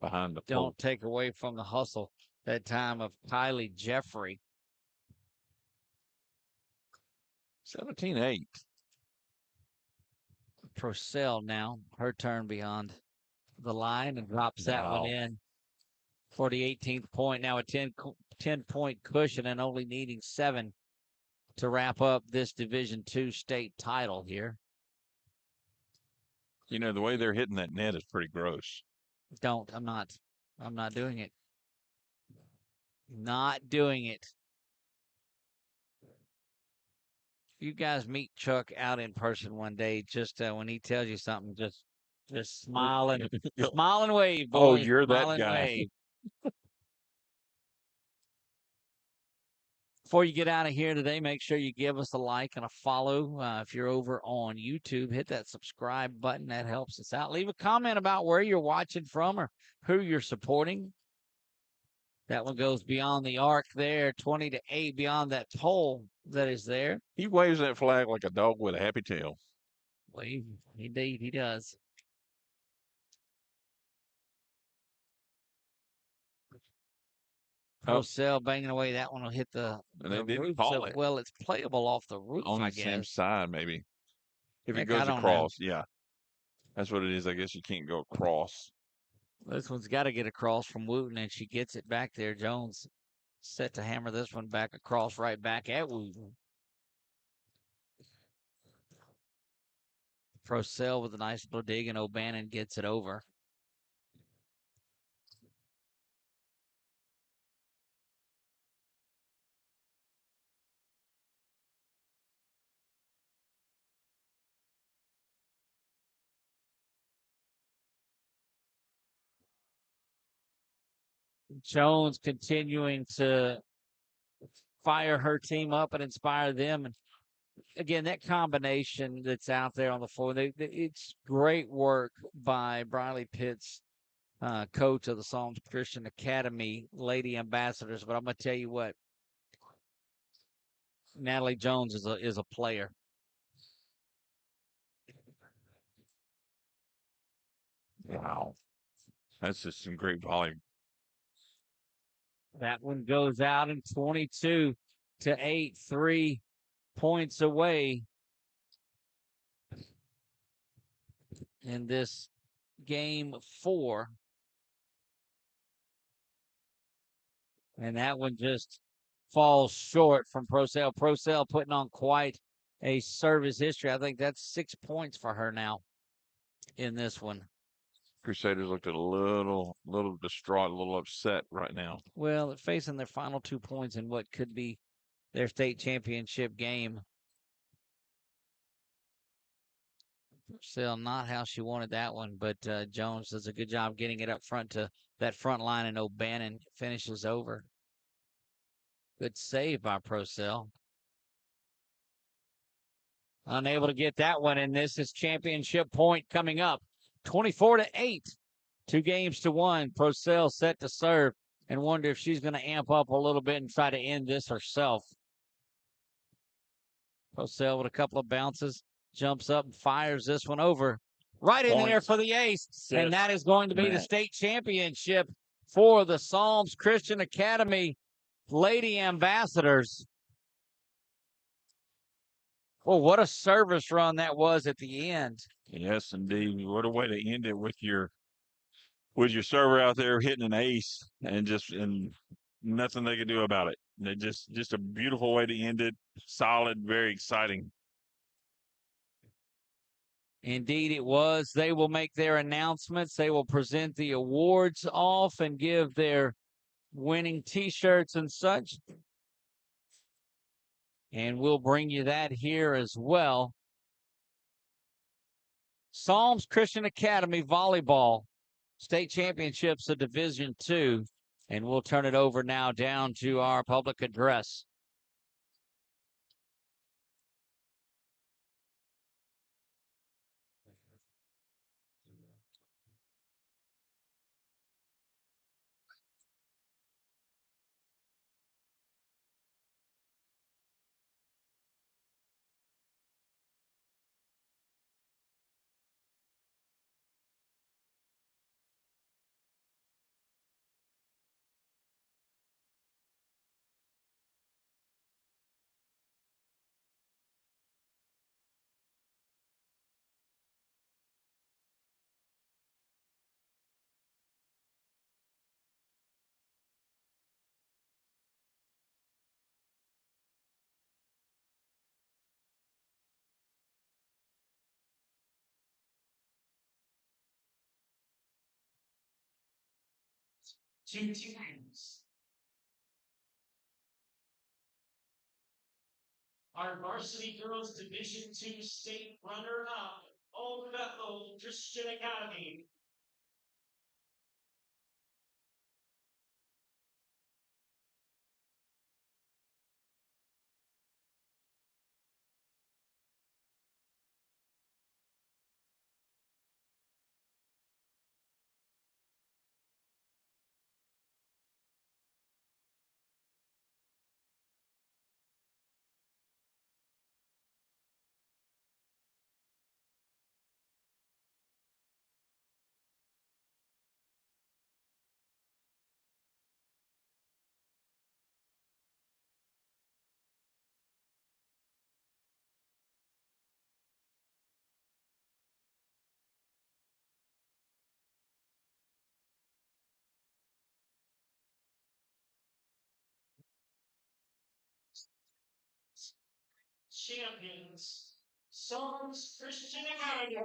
behind the don't take away from the hustle that time of Kylie Jeffrey. 17-8. Purcell now, her turn beyond the line and drops that one in for the 18th point. Now a 10-point cushion and only needing 7 to wrap up this Division II state title here. You know, the way they're hitting that net is pretty gross. I'm not doing it. Not doing it. You guys meet Chuck out in person one day, just when he tells you something, just Just smiling, Yep. smile and wave, Oh, boys. you're that Smile and guy. wave. Before you get out of here today, make sure you give us a like and a follow. If you're over on YouTube, hit that subscribe button. That helps us out. Leave a comment about where you're watching from or who you're supporting. That one goes beyond the arc there, 20-8 beyond that pole that is there. He waves that flag like a dog with a happy tail. Wave, indeed, he does. Procell banging away. That one will hit the And they didn't roof. call So, it. well, it's playable off the roof, On I the same guess. side, maybe. If it Heck, goes I don't know. across, yeah. That's what it is. I guess you can't go across. This one's got to get across from Wooten, and she gets it back there. Jones set to hammer this one back across, right back at Wooten. Procell with a nice little dig, and O'Bannon gets it over. Jones continuing to fire her team up and inspire them. And again, that combination that's out there on the floor, it's great work by Briley Pitts, coach of the Psalms Christian Academy Lady Ambassadors. But I'm going to tell you what, Natalie Jones is a player. Wow. That's just some great volume. That one goes out in 22-8, 3 points away in this game 4. And that one just falls short from Procell. Procell putting on quite a service history. I think that's 6 points for her now in this one. Crusaders looked a little distraught, a little upset right now. Well, they're facing their final 2 points in what could be their state championship game. Procell not how she wanted that one, but Jones does a good job getting it up front to that front line, and O'Bannon finishes over. Good save by Procell. Unable to get that one, and this is championship point coming up. 24-8, 2 games to 1. Procell set to serve, and wonder if she's going to amp up a little bit and try to end this herself. Procell with a couple of bounces, jumps up and fires this one over. Right in there for the ace, and that is going to be the state championship for the Psalms Christian Academy Lady Ambassadors. Well, what a service run that was at the end. Yes, indeed. What a way to end it with your server out there hitting an ace and nothing they could do about it. They just a beautiful way to end it. Solid, very exciting. Indeed, it was. They will make their announcements. They will present the awards off and give their winning T-shirts and such. And we'll bring you that here as well. Psalms Christian Academy Volleyball State Championships of Division II. And we'll turn it over now down to our public address. Two teams. Our varsity girls Division II state runner-up Old Bethel Christian Academy. Champions. Songs Christian Academy.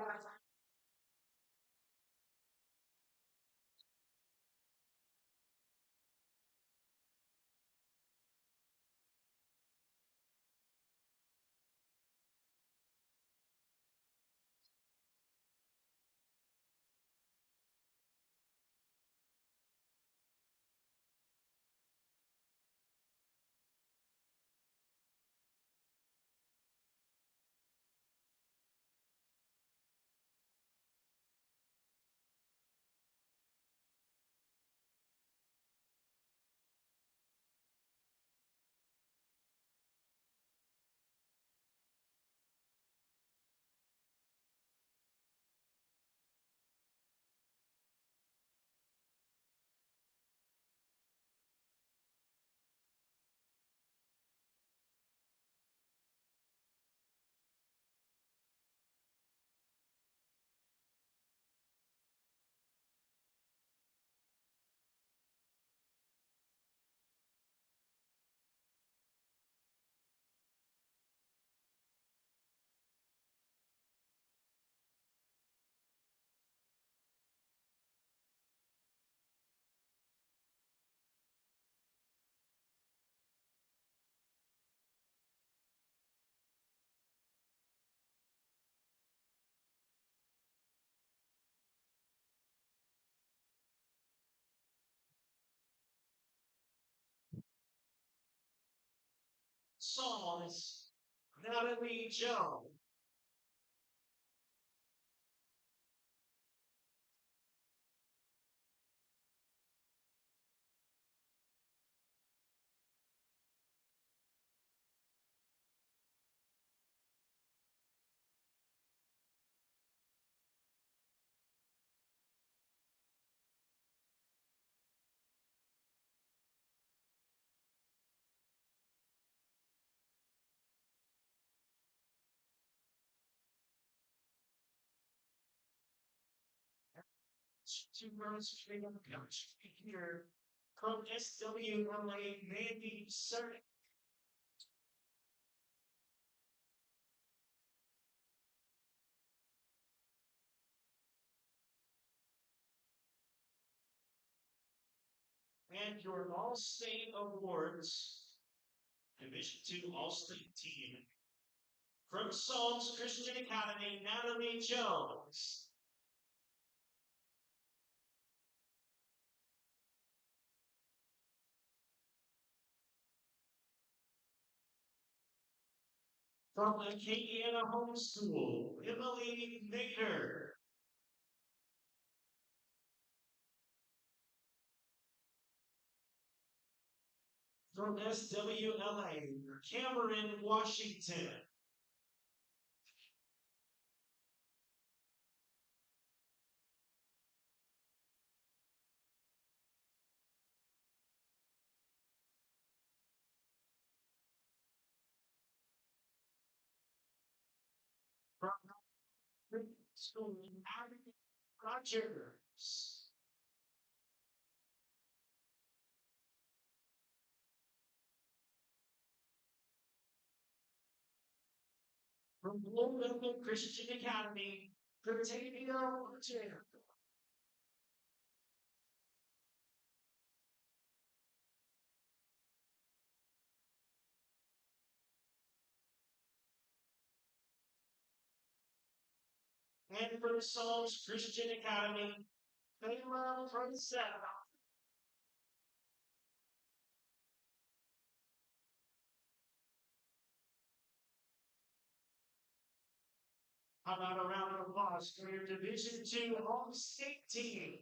Songs Natalie Joe. Two girls straight on the couch. Here from SWLA, Mandy Cerny. And your All-State Awards, Division II All-State Team. From Psalms Christian Academy, Natalie Jones. From Acadiana Homeschool, Emily Nader. From SWLA, Cameron Washington. From School, Abby Rogers. From Blue Ribbon Christian Academy, Britannia Orchard. And for the Psalms Christian Academy, Kayla Princess. How about a round of applause for your Division II home state team?